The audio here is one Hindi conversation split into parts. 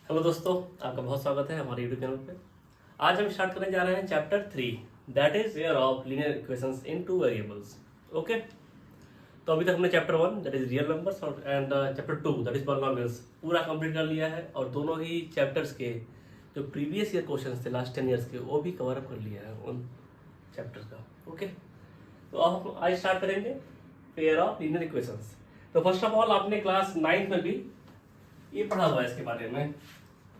हेलो दोस्तों, आपका बहुत स्वागत है हमारे यूट्यूब चैनल पे। आज हम स्टार्ट करने जा रहे हैं chapter 3, that is pair of linear equations in two variables. Okay, तो अभी तक हमने chapter 1 that is real numbers और चैप्टर 2 दैट इज पॉलिनोमियल्स पूरा कंप्लीट कर लिया है, और दोनों ही चैप्टर्स के जो प्रीवियस ईयर क्वेश्चंस थे लास्ट 10 ईयर्स के वो भी कवर अप कर लिया है उन चैप्टर्स का। ओके, तो अब हम आज स्टार्ट करेंगे पेयर ऑफ लीनियर इक्वेशंस। तो फर्स्ट ऑफ ऑल आपने क्लास 9 में भी ये पढ़ा हुआ है इसके बारे में।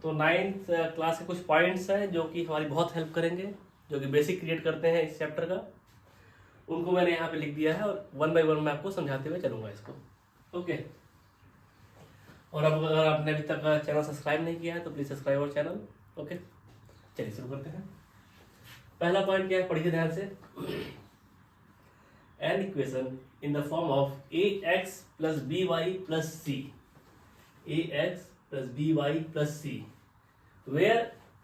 तो 9th क्लास के कुछ पॉइंट्स हैं जो कि हमारी बहुत हेल्प करेंगे, जो कि बेसिक क्रिएट करते हैं इस चैप्टर का। उनको मैंने यहाँ पे लिख दिया है और वन बाय वन मैं आपको समझाते हुए चलूंगा इसको। ओके, और अब अगर आपने अभी तक चैनल सब्सक्राइब नहीं किया है तो please subscribe our channel. Okay, चलिए शुरू करते हैं। पहला पॉइंट क्या है, पढ़िए ध्यान से। An equation in the form of A X plus B Y plus C, ax plus by plus c, where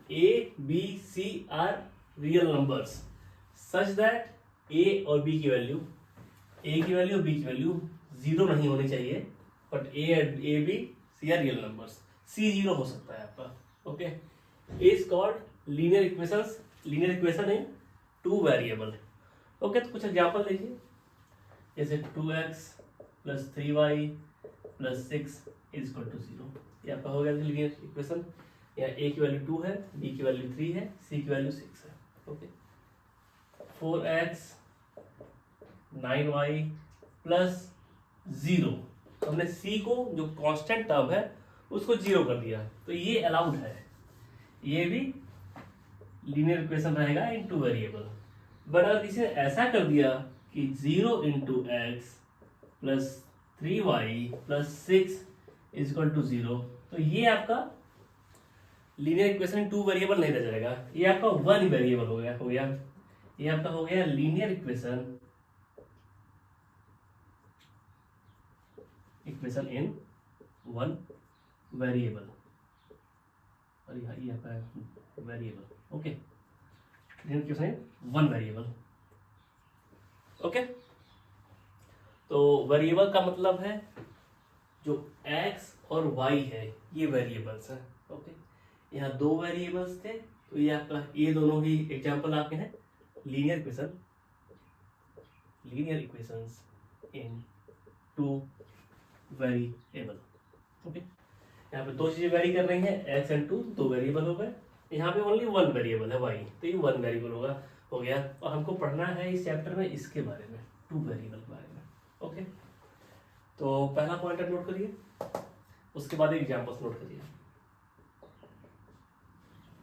a, b, c are real numbers such that a और b की वैल्यू, a की वैल्यू और b की वैल्यू जीरो नहीं होनी चाहिए, but a b c are real numbers, c zero हो सकता है आपका। Okay, a is called linear equation in two variable। Okay, तो कुछ एग्जांपल लीजिए, जैसे 2x plus 3y plus 6 is equal to 0। ये आपका हो गया लीनियर इक्वेशन। यहाँ a की वैल्यू 2 है, b की वैल्यू 3 है, c की वैल्यू 6 है। ओके, 4x 9y प्लस 0, हमने c को जो कांस्टेंट टर्म है उसको 0 कर दिया, तो ये अलाउड है, ये भी लीनियर इक्वेशन रहेगा इन टू वेरिएबल। बट अगर किसी ने ऐसा कर दिया कि 0 into X plus 3y plus 6 is equal to 0, तो ये आपका linear equation in two variable नहीं रह जाएगा, ये आपका वन वेरिएबल हो गया। ये आपका हो गया linear equation in one variable, और ये आपका variable. Okay, linear equation in one variable. Okay, तो वेरिएबल का मतलब है जो x और y है ये वेरिएबल्स हैं। ओके, यहाँ दो वेरिएबल्स थे, तो ये आपका ये दोनों ही एग्जांपल आपके हैं लीनियर इक्वेशंस इन टू वेरिएबल। ओके, यहाँ पे दो चीजें वेरी कर रही हैं, x एंड 2 दो वेरिएबल हो गए, यहाँ पे ओनली वन वेरिएबल है y, तो ये वन वेरिएबल हो गया। और हमको पढ़ना है इस चैप्टर में इसके बारे में, टू वेरिएबल के बारे में। ओके, तो पहला पॉइंट नोट करिए, उसके बाद एग्जांपल्स नोट करिए।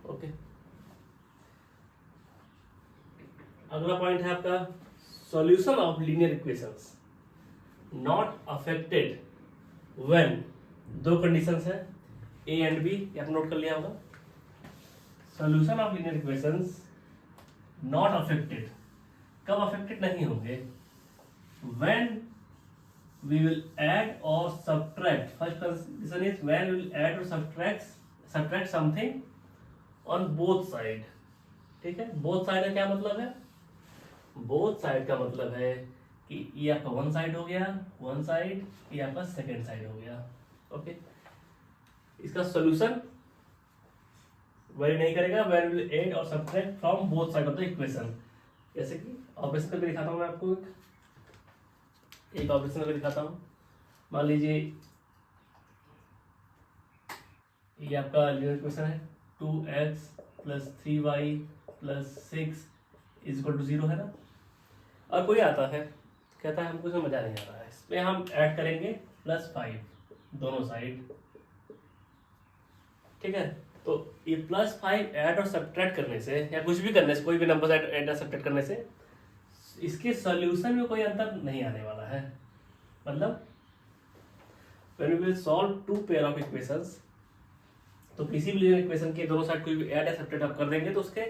ओके, अगला पॉइंट है आपका solution of linear equations not affected when, दो कंडीशंस है ए एंड बी, ये आपने नोट कर लिया होगा। Solution of linear equations not affected, कब अफेक्टेड नहीं होंगे, when we will add or subtract, first condition is when we will add or subtract something on both side। ठीक है, both side का क्या मतलब है, both side का मतलब है कि ये आपका वन साइड हो गया, वन साइड, ये आपका सेकेंड साइड हो गया। ओके, इसका सॉल्यूशन वेरी नहीं करेगा when we will add or subtract from both side of the equation। जैसे कि ऑपरेशन करके दिखाता हूँ मैं आपको, एक ऑपरेशन करके दिखाता हूँ। मान लीजिए ये आपका लीनियर इक्वेशन है 2x plus 3y plus 6 is equal to 0 है ना, और कोई आता है कहता है हमको इसमें मजा नहीं आ रहा है, इसमें हम ऐड करेंगे +5 दोनों साइड। ठीक है, तो ये +5 ऐड और सब्ट्रैक्ट करने से या कुछ भी करने से, कोई भी नंबर ऐड और सब्ट्रैक्ट करने से इसके सॉल्यूशन में कोई अंतर नहीं आने वाला है। मतलब when we will solve two pair of equations, तो किसी भी लीनियर इक्वेशन के दोनों साइड कोई भी ऐड या सब्ट्रैक्ट आप कर देंगे तो उसके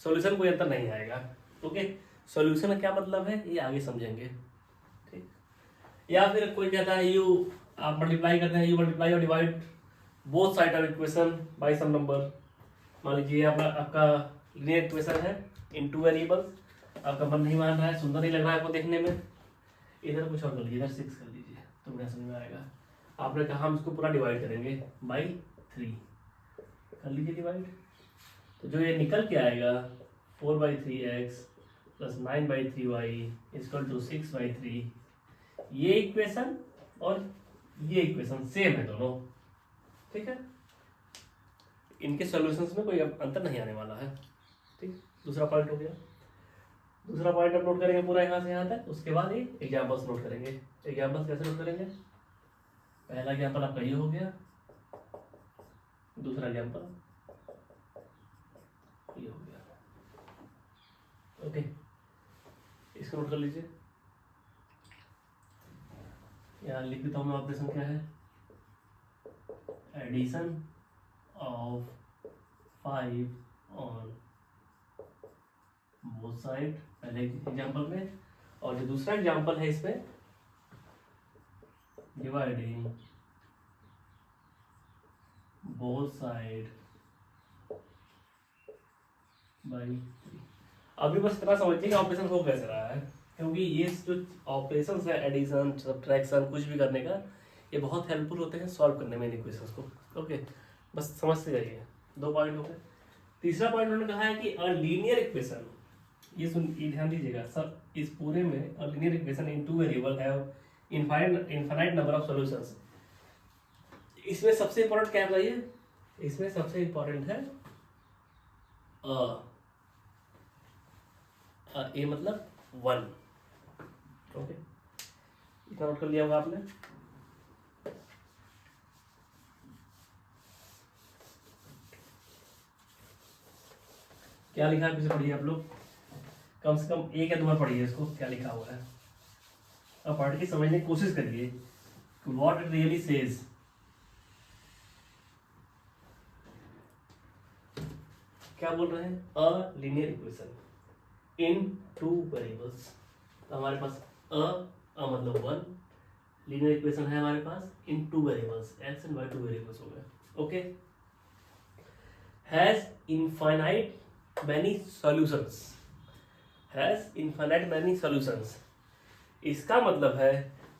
सॉल्यूशन कोई अंतर नहीं आएगा। ओके, सॉल्यूशन का क्या मतलब है ये आगे समझेंगे। ठीक, या फिर कोई कहता है यू, आप मल्टीप्लाई करते हैं, यू मल्टीप्लाई और divide both side of equation by some number. मान लीजिए आपका लीनियर इक्वेशन है इन टू वेरिएबल्स, आपका मन नहीं मान रहा है, सुंदर नहीं लग रहा है आपको देखने में, इधर कुछ और कर लीजिए, इधर 6 कर लीजिए तो बढ़िया समझ में आएगा। आपने कहा हम इसको पूरा डिवाइड करेंगे बाई 3, कर लीजिए डिवाइड। तो जो ये निकल के आएगा 4/3x plus 9/3y equal to 6/3, ये इक्वेशन और ये इक्वेशन सेम है दोनों, ठीक है। इनके सॉल्यूशंस में कोई अंतर नहीं आने वाला है, ठीक। दूसरा पॉइंट हो गया। दूसरा पॉइंट आप नोट करेंगे पूरा यहाँ से यहाँ तक, उसके बाद ये एग्जाम्पल्स नोट करेंगे। एग्जाम्पल्स कैसे नोट करेंगे? पहला एग्जाम्पल आपका ये हो गया, दूसरा एग्जाम्पल ये हो गया, ओके। इसको नोट कर लीजिए। यहाँ लिख देता हूँ मैं, ऑपरेशन क्या है? Addition of 5 on both side, पहले एग्जाम्पल में, और जो दूसरा एग्जाम्पल है इसमें डिवाइडिंग बोथ साइड बाई 3। अभी बस इतना समझिए कि ऑपरेशन हो कैसे रहा है, क्योंकि ये जो ऑपरेशन है एडिशन सब्ट्रैक्शन कुछ भी करने का, ये बहुत हेल्पफुल होते हैं सॉल्व करने में इन इक्वेशंस को, ओके। बस समझते जाइए। 2 पॉइंट हो गए। तीसरा पॉइंट उन्होंने कहा है कि अ लीनियर इक्वेशन, ये ध्यान दीजिएगा सब, इस पूरे में अ linear equation in 2 variable have infinite number of solutions. इसमें सबसे इंपॉर्टेंट क्या बताइए? इसमें सबसे इंपॉर्टेंट है ए मतलब 1, ओके। इतना नोट कर लिया होगा आपने। क्या लिखा है पीछे पढ़िए आप लोग, कम से कम एक या 2 बार पढ़िए इसको, क्या लिखा हुआ है। अब पढ़ के समझने की कोशिश करिए व्हाट इट रियली सेज। क्या बोल रहे हैं? अ लीनियर इक्वेशन इन 2 वेरिएबल्स। तो हमारे पास अ मतलब 1 लीनियर इक्वेशन है हमारे पास इन 2 variables, x and y 2 variables हो गए, okay. Has infinite many solutions, has infinite many solutions. इसका मतलब है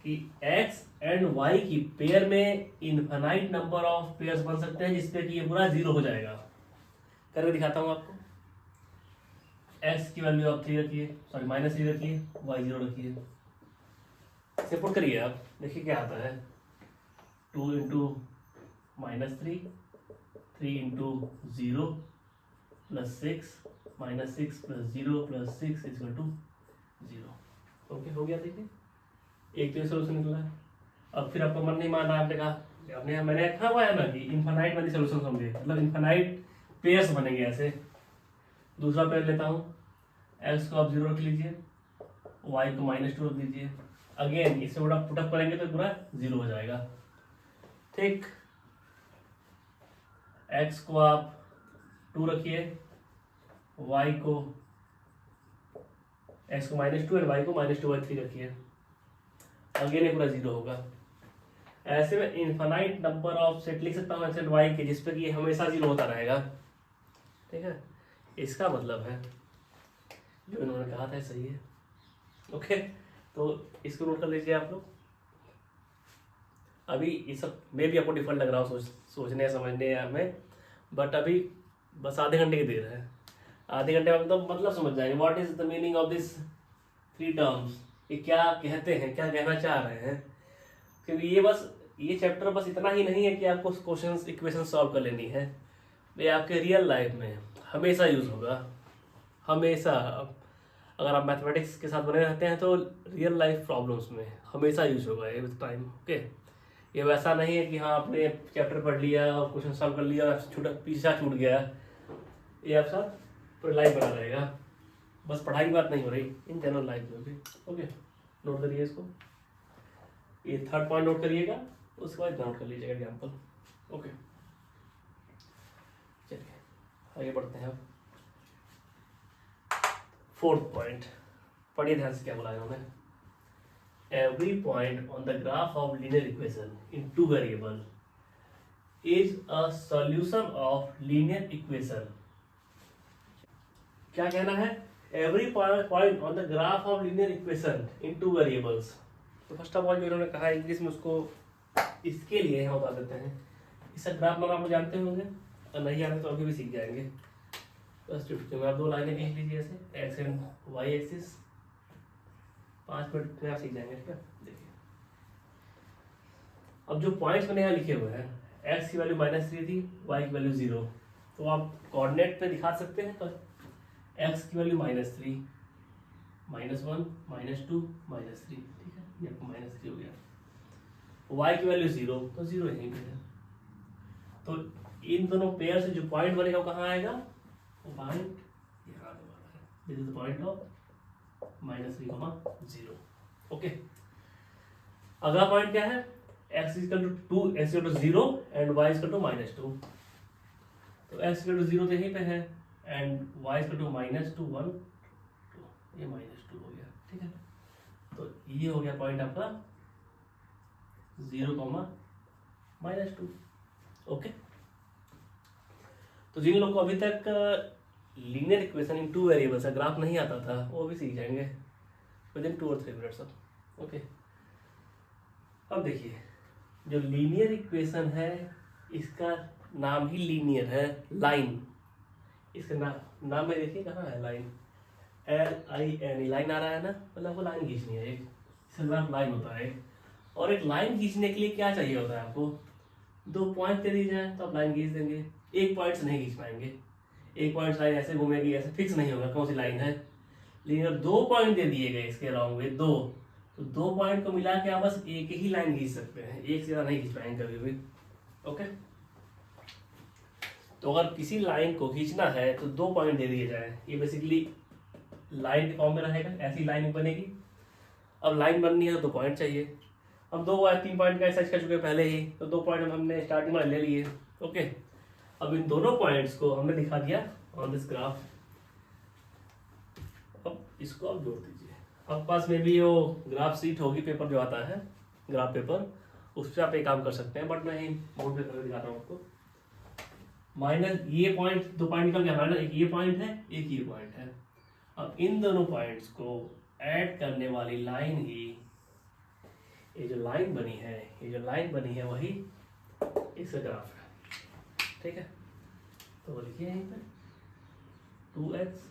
कि x एंड y की पेयर में इनफाइनाइट नंबर ऑफ पेयर्स बन सकते हैं, जिसपे कि ये पूरा 0 हो जाएगा। करके दिखाता हूं आपको। x की वैल्यू आप 3 रखिए, सॉरी -3 रखिए, y 0 रखिए। सिंपल करिए आप, देखिए क्या आता है। 2 into -3, 3 into 0 plus 6, -6 plus 0 plus 6 equal to 0, okay. हो गया, देखिए एक तो सोल्यूशन निकला है। अब फिर आपको मन नहीं माना, आपने कहा मैंने रखा हुआ है ना कि इनफाइनाइट वाली सोल्यूशन होंगे, मतलब इनफाइनाइट पेयर्स बनेंगे ऐसे। दूसरा पेयर लेता हूँ, x को आप 0 रख लीजिए, y को -2 रख दीजिए। अगेन इससे बड़ा पुटअप करेंगे तो पूरा 0 हो जाएगा, ठीक। x को आप 2 रखिए, y को x को -2 और y को -2/3 रखिए। अगेन ये पूरा 0 होगा। ऐसे में इनफाइनाइट नंबर ऑफ सेट लिख सकता हूँ x एंड y के, जिसपे कि ये हमेशा 0 होता रहेगा, ठीक है। इसका मतलब है जो इन्होंने कहा था सही है, ओके। तो इसको नोट कर लीजिए आप लोग। अभी ये सब में भी आपको डिफरेंट लग रहा हो सोचने समझने में, बट अभी बस आधे घंटे की देर है। आधे घंटे में मतलब समझ जाएंगे what is the meaning of this 3 terms, ये क्या कहते हैं, क्या कहना चाह रहे हैं। क्योंकि ये चैप्टर बस इतना ही नहीं है कि आपको क्वेश्चंस इक्वेशन सॉल्व कर लेनी है, ये आपके रियल लाइफ में हमेशा यूज होगा, हमेशा। अगर आप मैथमेटिक्स के साथ बने रहते हैं तो रियल लाइफ प्रॉब्लम्स में हमेशा यूज होगा ये विद टाइम, ओके। ये वैसा नहीं है कि हाँ आपने चैप्टर पढ़ लिया और क्वेश्चन सॉल्व कर लिया, पीछा छूट गया, ये आप साथ पूरी लाइफ बना रहेगा। बस पढ़ाई की बात नहीं हो रही, इन जनरल लाइफ में भी, ओके। नोट करिए इसको, ये 3rd पॉइंट नोट करिएगा, उसके बाद नोट कर लीजिएगा एग्जाम्पल, ओके। चलिए आगे बढ़ते हैं अब। 4th पॉइंट पढ़िए ध्यान से, क्या बोला है उन्होंने। Every point on the graph of linear equation in 2 variable is a solution of linear equation। क्या कहना है? Every point on the graph of linear equation in 2 variables। तो फर्स्ट ऑफ ऑल जो इन्होंने कहा इंग्लिश में, उसको इसके लिए हम बता देते हैं। इसका ग्राफ नाम आप जानते होंगे, और नहीं आते तो अभी भी सीख जाएंगे। बस चुटकी में आप 2 लाइनें खींच लीजिए ऐसे, X and Y axis, 5 minute में आप सीख जाएंगे। ठीक है, देखिए अब जो पॉइंट्स मैंने यहाँ लिखे हुए हैं, एक्स की वैल्यू -3 थी, वाई की वैल्यू 0, तो आप कोऑर्डिनेट पे दिखा सकते हैं। तो एक्स की वैल्यू -3, -1, -2, -3, ठीक है, ये आपको -3 हो गया। वाई की वैल्यू 0, तो 0 यहीं पे है। तो इन दोनों पेयर से जो पॉइंट बनेगा वो कहाँ आएगा, वो पॉइंट यहाँ आने वाला है। This is the point of -3, 0। Okay, अगला पॉइंट क्या है, x = 2, x = 0 एंड y = -2। तो x = 0 तो यहीं पे है एंड y = -2, 1, 2, ये -2 हो गया। ठीक है, तो ये हो गया पॉइंट आपका 0, -2। ओके, तो जिन लोगों को अभी तक लीनियर इक्वेशन इन 2 वेरिएबल्स का ग्राफ नहीं आता था वो भी सीख जाएंगे विदिन 2 और 3 मिनट्स। ओके, अब देखिए जो लीनियर इक्वेशन है इसका नाम ही लीनियर है, लाइन। इसका नाम में देखिए कहाँ है लाइन, LIN, लाइन आ रहा है ना, मतलब आपको लाइन खींचनी है एक, इसका नाम लाइन होता है। और एक लाइन खींचने के लिए क्या चाहिए होता है आपको, 2 पॉइंट दे दी जाए तो आप लाइन खींच देंगे। एक पॉइंट से नहीं खींच पाएंगे, एक पॉइंट लाइन ऐसे घूमेगी, ऐसे फिक्स नहीं होगा कौन सी लाइन है। लेकिन अगर 2 पॉइंट दे दिए गए इसके अलाउंग में 2, तो 2 पॉइंट को मिला के आप बस एक ही लाइन खींच सकते हैं, एक से ज़्यादा नहीं खींच पाएंगे कभी भी। ओके, तो अगर किसी लाइन को खींचना है तो 2 पॉइंट दे दिए जाए, ये बेसिकली लाइन के फॉर्म में रहेगा, ऐसी लाइन बनेगी। अब लाइन बननी है तो 2 पॉइंट चाहिए। अब 2 या 3 पॉइंट का एक्सरसाइज कर चुके हैं पहले ही, तो 2 पॉइंट हमने स्टार्टिंग में ले लिए। ओके, अब इन दोनों पॉइंट्स को हमने दिखा दिया ऑन दिस ग्राफ। अब इसको आप जोड़ दीजिए। आपके पास में भी वो ग्राफ शीट होगी, पेपर जो आता है ग्राफ पेपर, उस पर आप एक काम कर सकते हैं, बट मैं बोर्ड पे करके दिखाता हूँ आपको। माइनस ये पॉइंट, 2 पॉइंट निकल गया, माइनस एक ये पॉइंट है, एक ये पॉइंट है। अब इन दोनों पॉइंट्स को ऐड करने वाली लाइन ही, ये जो लाइन बनी है, ये जो लाइन बनी है वही इसका ग्राफ है। ठीक है, तो वो लिखिए यहीं पे 2x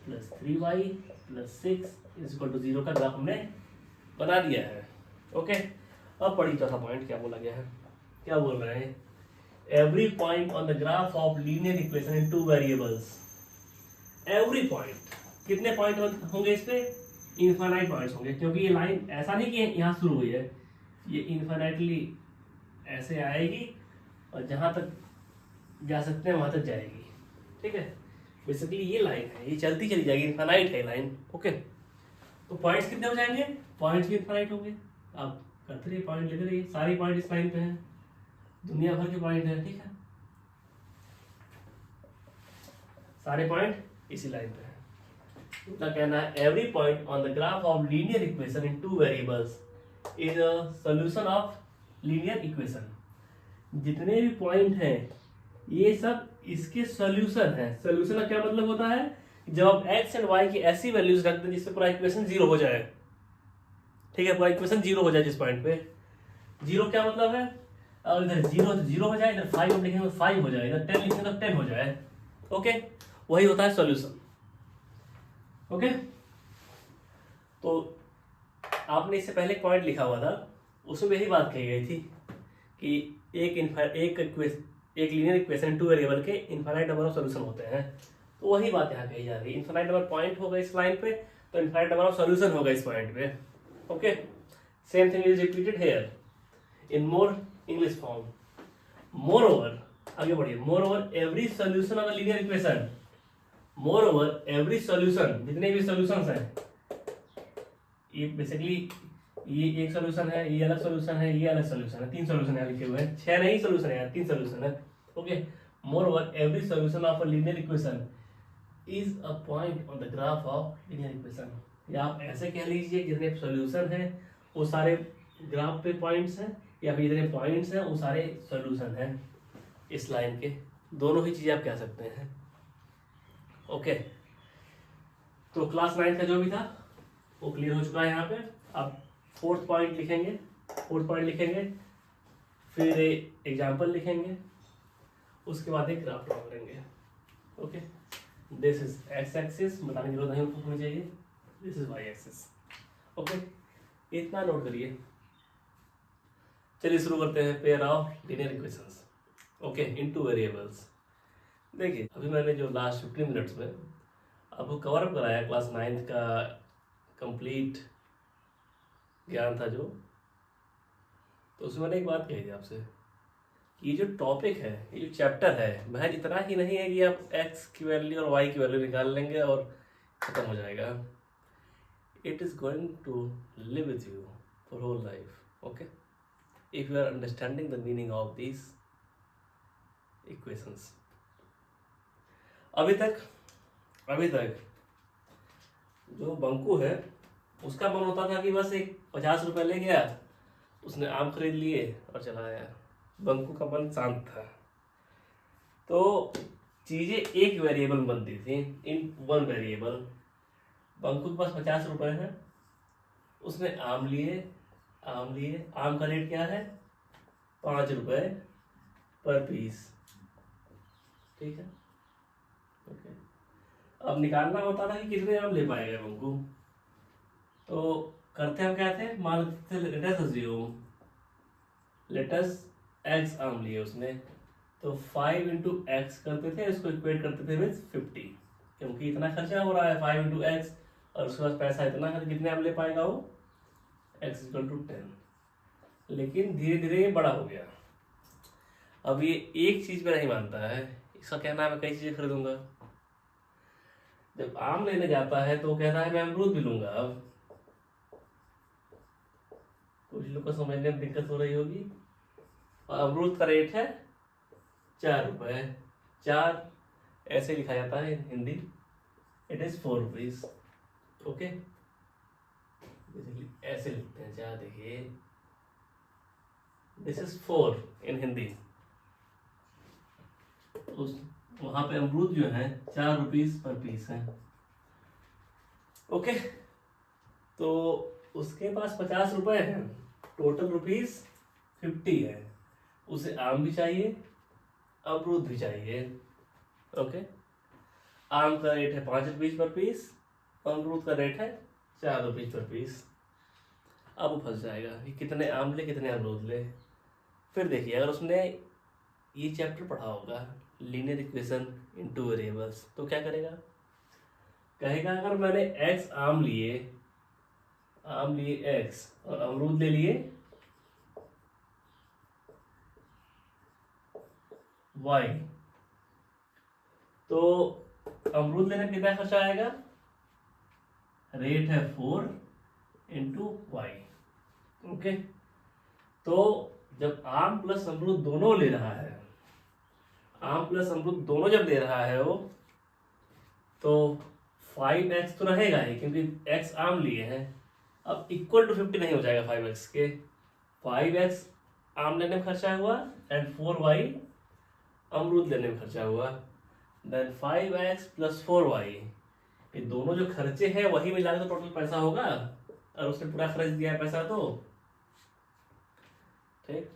+ 3y + 6 = 0 का ग्राफ हमने बना दिया है। ओके, अब पढ़िए चौथा पॉइंट क्या बोला गया है, क्या बोल रहे हैं, every point on the graph of linear equation in 2 variables. Every point, कितने पॉइंट होंगे इस पे, इनफाइनाइट पॉइंट्स होंगे, क्योंकि ये लाइन ऐसा नहीं कि यहाँ शुरू हुई है, ये इनफाइनाइटली ऐसे आएगी और जहाँ तक जा सकते हैं वहाँ तक जाएगी। ठीक है, बेसिकली ये लाइन है, ये चलती चली जाएगी, इनफाइनाइट है लाइन। ओके, तो पॉइंट्स कितने हो जाएंगे, पॉइंट्स भी इनफाइनाइट होंगे। आप करते रहिए, पॉइंट लेते रहिए, सारे पॉइंट इस लाइन पे हैं, दुनिया भर के पॉइंट है। ठीक है, सारे पॉइंट इसी लाइन पे है। उनका कहना है every point on the graph of linear equation in 2 variables is a solution of linear equation. जितने भी पॉइंट हैं ये सब इसके सॉल्यूशन है। सॉल्यूशन का क्या मतलब होता है, जब आप x एंड y की ऐसी वैल्यूज रखते हैं जिससे पूरा इक्वेशन 0 हो जाए। ठीक है, पूरा इक्वेशन 0 हो जाए जिस पॉइंट पे। 0 क्या मतलब है, और इधर 0 तो 0 हो जाए, इधर 5 लिखेंगे तो 5 हो जाए, इधर 10 लिखेंगे तो 10 हो जाए। ओके, वही होता है सॉल्यूशन। ओके, तो आपने इससे पहले एक पॉइंट लिखा हुआ था, उसमें यही बात कही गई थी कि एक लीनियर इक्वेशन 2 वेरिएबल के इनफाइनाइट नंबर ऑफ सॉल्यूशन होते हैं। तो वही बात यहाँ कही जा रही है, इनफाइनाइट नंबर पॉइंट होगा इस लाइन पे, तो इनफाइनाइट नंबर ऑफ सॉल्यूशन होगा इस पॉइंट पे। Okay, same thing is repeated here in more English form. More over, आगे बढ़िए, more over every solution of a linear equation, more over every solution, जितने भी सॉल्यूशंस हैं, ये बेसिकली ये एक सॉल्यूशन है, ये अलग सॉल्यूशन है, ये अलग सॉल्यूशन है, 3 सॉल्यूशन है लिखे हुए हैं, 6 नहीं सॉल्यूशन है, 3 सॉल्यूशन है। Okay, more over every solution of a linear equation is a point on the graph of linear equation. या आप ऐसे कह लीजिए जितने सॉल्यूशन है वो सारे ग्राफ पे पॉइंट्स हैं, या फिर जितने पॉइंट्स हैं वो सारे सॉल्यूशन हैं इस लाइन के। दोनों ही चीजें आप कह सकते हैं। ओके, तो क्लास 9 का जो भी था वो क्लियर हो चुका है यहाँ पे। अब 4th पॉइंट लिखेंगे, 4th पॉइंट लिखेंगे, फिर एग्जाम्पल लिखेंगे, उसके बाद एक ग्राफ ड्रॉ करेंगे। Okay, this is X axis, बताने की जरूरत नहीं होनी चाहिए, this is Y axis. Okay, इतना नोट करिए। चलिए शुरू करते हैं pair of linear equations. Okay, in two variables. देखिए अभी मैंने जो लास्ट 15 मिनट्स में आपको कवर अप कराया क्लास 9th का कंप्लीट ज्ञान था जो, तो उसमें मैंने एक बात कही थी आपसे कि ये जो टॉपिक है, ये जो चैप्टर है, महज इतना ही नहीं है कि आप एक्स की वैल्यू और वाई की वैल्यू निकाल लेंगे और खत्म हो जाएगा। It is going to live with you for whole life. Okay, if you are understanding the meaning of this equations. अभी तक जो बंकू है उसका मन होता था कि बस एक 50 रुपए ले गया, उसने आम खरीद लिए और चला आया। बंकू का मन शांत था। तो चीजें एक वेरिएबल में बनती थी, इन वन वेरिएबल। बंकू के पास 50 रुपए हैं, उसने आम लिए। आम का रेट क्या है? 5 रुपए पर पीस। ठीक है, ओके। अब निकालना होता था कि कितने आम ले पाएगा बंकू। तो करते हम क्या थे, मान लेते थे लेटस एक्स आम लिए उसने, तो 5 इंटू एक्स करते थे, इसको इक्वेट करते थे विथ 50, क्योंकि इतना खर्चा हो रहा है 5 इंटू एक्स, और उसके पास पैसा इतना है, तो कितने आम ले पाएगा वो? X equal to 10। लेकिन धीरे धीरे ये बड़ा हो गया। अब ये एक चीज पे नहीं मानता है, इसका कहना है मैं कई चीजें खरीदूंगा। जब आम लेने जाता है तो कहता है मैं अमरूद भी लूंगा। अब कुछ लोग को समझने में दिक्कत हो रही होगी। और अमरूद का रेट है 4 रुपए। 4 ऐसे लिखा जाता है Hindi, it is 4 rupees. Okay, ऐसे लिखते हैं 4। देखिए दिस इज 4 इन हिंदी। उस वहां पे अमरूद जो है 4 रुपीज पर पीस है। ओके, तो उसके पास 50 रुपए हैं, टोटल रुपीज 50 है। उसे आम भी चाहिए, अमरूद भी चाहिए। ओके, आम का रेट है 5 रुपीज पर पीस, अमरूद का रेट है 4 रुपीज पर पीस। अब वो फंस जाएगा कि कितने आम ले कितने अमरूद ले। फिर देखिए, अगर उसने ये चैप्टर पढ़ा होगा लीनियर इक्वेशन इनटू वेरिएबल्स, तो क्या करेगा? कहेगा अगर मैंने एक्स आम लिए एक्स और अमरूद ले लिए वाई, तो अमरूद लेने में कितना खर्चा आएगा? रेट है 4 इंटू वाई। ओके, तो जब आम प्लस अमरूद दोनों ले रहा है, आम प्लस अमरूद दोनों जब ले रहा है वो, तो 5x तो रहेगा ही, क्योंकि x आम लिए हैं। अब इक्वल टू 50 नहीं हो जाएगा 5x के। 5x आम लेने में खर्चा हुआ एंड 4y अमरूद लेने में खर्चा हुआ। देन 5x प्लस 4y, ये दोनों जो खर्चे हैं वही मिला के तो टोटल पैसा होगा, और उसने पूरा खर्च दिया है पैसा। तो ठीक,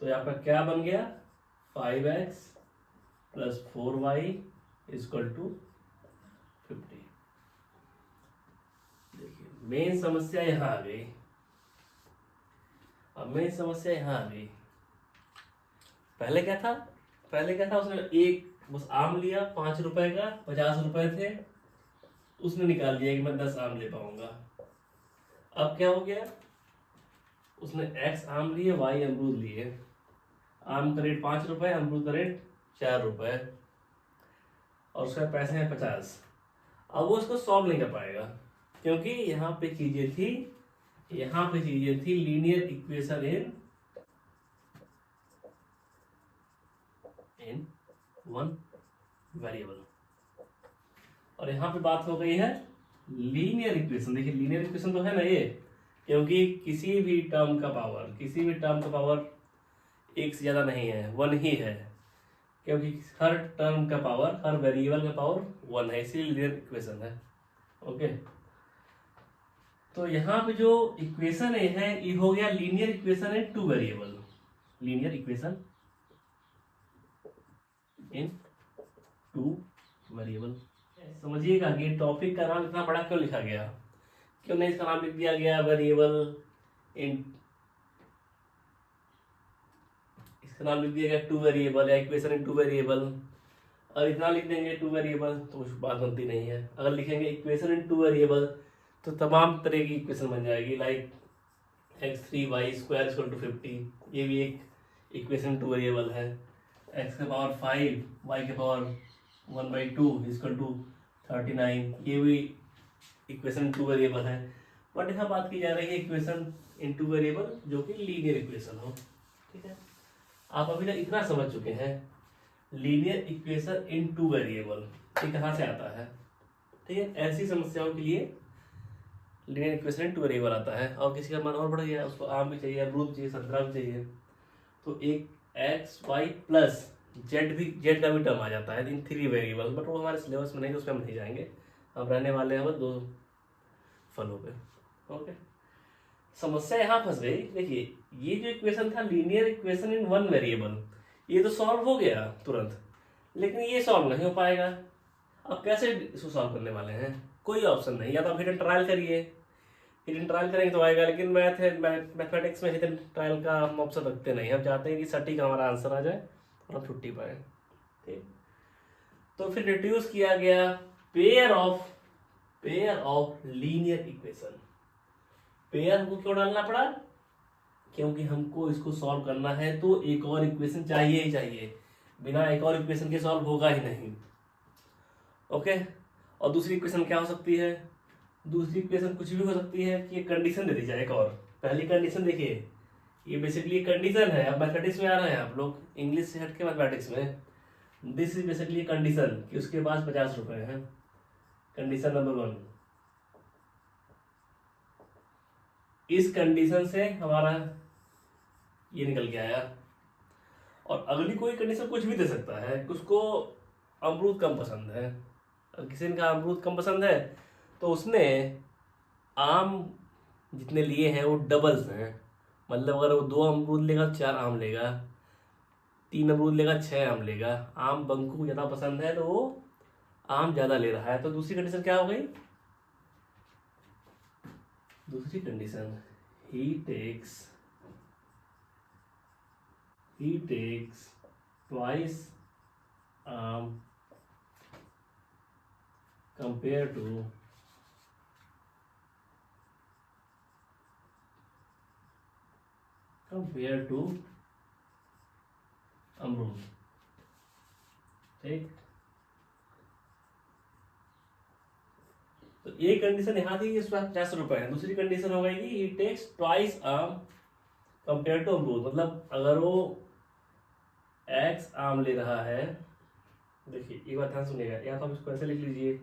तो यहाँ पर क्या बन गया? 5x plus 4y equal to 50। देखिए मेन समस्या यहाँ आ गई। अब मेन समस्या यहाँ आ गई। पहले क्या था उसने एक बस आम लिया 5 रुपए का, 50 रुपए थे, उसने निकाल दिया कि मैं 10 आम ले पाऊंगा। अब क्या हो गया? उसने x आम लिए, y अमरूद लिए। आम का रेट 5 रुपए, अमरूद का रेट 4 रुपए, और उसके पैसे हैं 50। अब वो इसको सॉल्व नहीं कर पाएगा, क्योंकि यहाँ पे चीजें थी linear equation in one variable, और यहाँ पे बात हो गई है लीनियर इक्वेशन। देखिए लीनियर इक्वेशन तो है ना ये, क्योंकि किसी भी टर्म का पावर एक से ज्यादा नहीं है, 1 ही है, क्योंकि हर टर्म का पावर, हर वेरिएबल का पावर 1 है, इसीलिए लीनियर इक्वेशन है। ओके, तो यहाँ पे जो इक्वेशन है ये हो गया लीनियर इक्वेशन है two variable. Linear equation in two variable. समझिएगा कि टॉपिक का नाम इतना बड़ा क्यों लिखा गया, क्यों नहीं इसका नाम लिख दिया गया वेरिएबल इन, इसका नाम लिख दिया गया टू वेरिएबल या इक्वेशन इन टू वेरिएबल। और इतना लिख देंगे टू वेरिएबल तो कुछ बात बनती नहीं है। अगर लिखेंगे इक्वेशन इन टू वेरिएबल तो तमाम तरह की इक्वेशन बन जाएगी, लाइक x3y² = 50, ये भी एक इक्वेशन टू वेरिएबल है। x⁵ y⁵ 1/2 = 39, ये भी इक्वेशन टू वेरिएबल है। बट यहाँ बात की जा रही है इक्वेशन इन टू वेरिएबल जो कि लीनियर इक्वेशन हो। ठीक है, आप अभी तक इतना समझ चुके हैं linear equation in two variable ये कहाँ से आता है। ठीक है, ऐसी समस्याओं के लिए linear equation in two variable आता है। और किसी का मन और बढ़ गया, उसको आम भी चाहिए, अमरूद चाहिए, संतरा भी चाहिए, तो एक एक्स वाई प्लस जेड का भी टर्म आ जाता है इन थ्री वेरिएबल। बट वो हमारे सिलेबस में नहीं, तो उसमें हम नहीं जाएंगे। हम रहने वाले हैं बस दो फलों पे। ओके, समस्या यहाँ फंस गई। देखिए, ये जो इक्वेशन था linear equation in one variable, ये तो सॉल्व हो गया तुरंत, लेकिन ये सॉल्व नहीं हो पाएगा। अब कैसे इसको सॉल्व करने वाले हैं? कोई ऑप्शन नहीं, या तो आप हिडन ट्रायल करिए, हिडन ट्रायल करेंगे तो आएगा, लेकिन मैथमेटिक्स में हिडन ट्रायल का हम ऑप्शन रखते नहीं। हम चाहते हैं कि सटीक हमारा आंसर आ जाए और हम छुट्टी पाए। ठीक, तो फिर रिड्यूस किया गया pair of linear equation. Pair हमको क्यों डालना पड़ा? क्योंकि हमको इसको सॉल्व करना है तो एक और इक्वेशन चाहिए ही चाहिए, बिना एक और इक्वेशन के सॉल्व होगा ही नहीं। ओके, और दूसरी इक्वेशन क्या हो सकती है? दूसरी इक्वेशन कुछ भी हो सकती है कि कंडीशन दे दी जाए एक और। पहली कंडीशन देखिए, ये बेसिकली कंडीशन है। अब मैथमेटिक्स में आ रहे हैं आप लोग, इंग्लिश से हटके मैथमेटिक्स में। दिस इज बेसिकली कंडीशन कि उसके पास 50 रुपए हैं। कंडीशन नंबर 1, इस कंडीशन से हमारा ये निकल के आया। और अगली कोई कंडीशन कुछ भी दे सकता है, उसको अमरूद कम पसंद है। अगर किसी का अमरूद कम पसंद है तो उसने आम जितने लिए हैं वो डबल्स हैं। मतलब अगर वो 2 अमरूद लेगा 4 आम लेगा, 3 अमरूद लेगा 6 आम लेगा। आम बंकू को ज़्यादा पसंद है तो वो आम ज़्यादा ले रहा है। तो दूसरी कंडीशन क्या हो गई? दूसरी condition, he takes twice compared to अमरूद। ठीक, तो एक कंडीशन यहाँ थी, इसमें 50 रुपए है। दूसरी कंडीशन हो गई कि he takes twice compare to अमरूद। मतलब अगर वो x आम ले रहा है, देखिए ये बात ध्यान सुनिएगा, या तो आप इसको ऐसे लिख लीजिए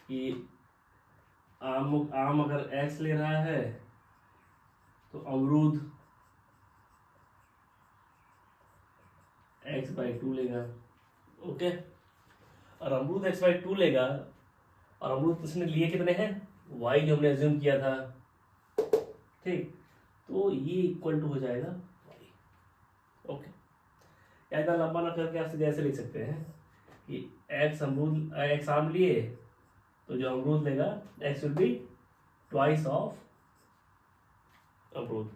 कि आम अगर x ले रहा है तो अमरूद x/2 लेगा। ओके, और अमरूद x/2 लेगा, और अमरूद उसने लिए कितने हैं? y जो हमने एज्यूम किया था। ठीक, तो ये इक्वल टू हो जाएगा y। ओके, या इतना लंबा ना करके आप सीधे ऐसे लिख सकते हैं कि x आम लिए तो जो अमरूद लेगा x will be twice of अमरूद।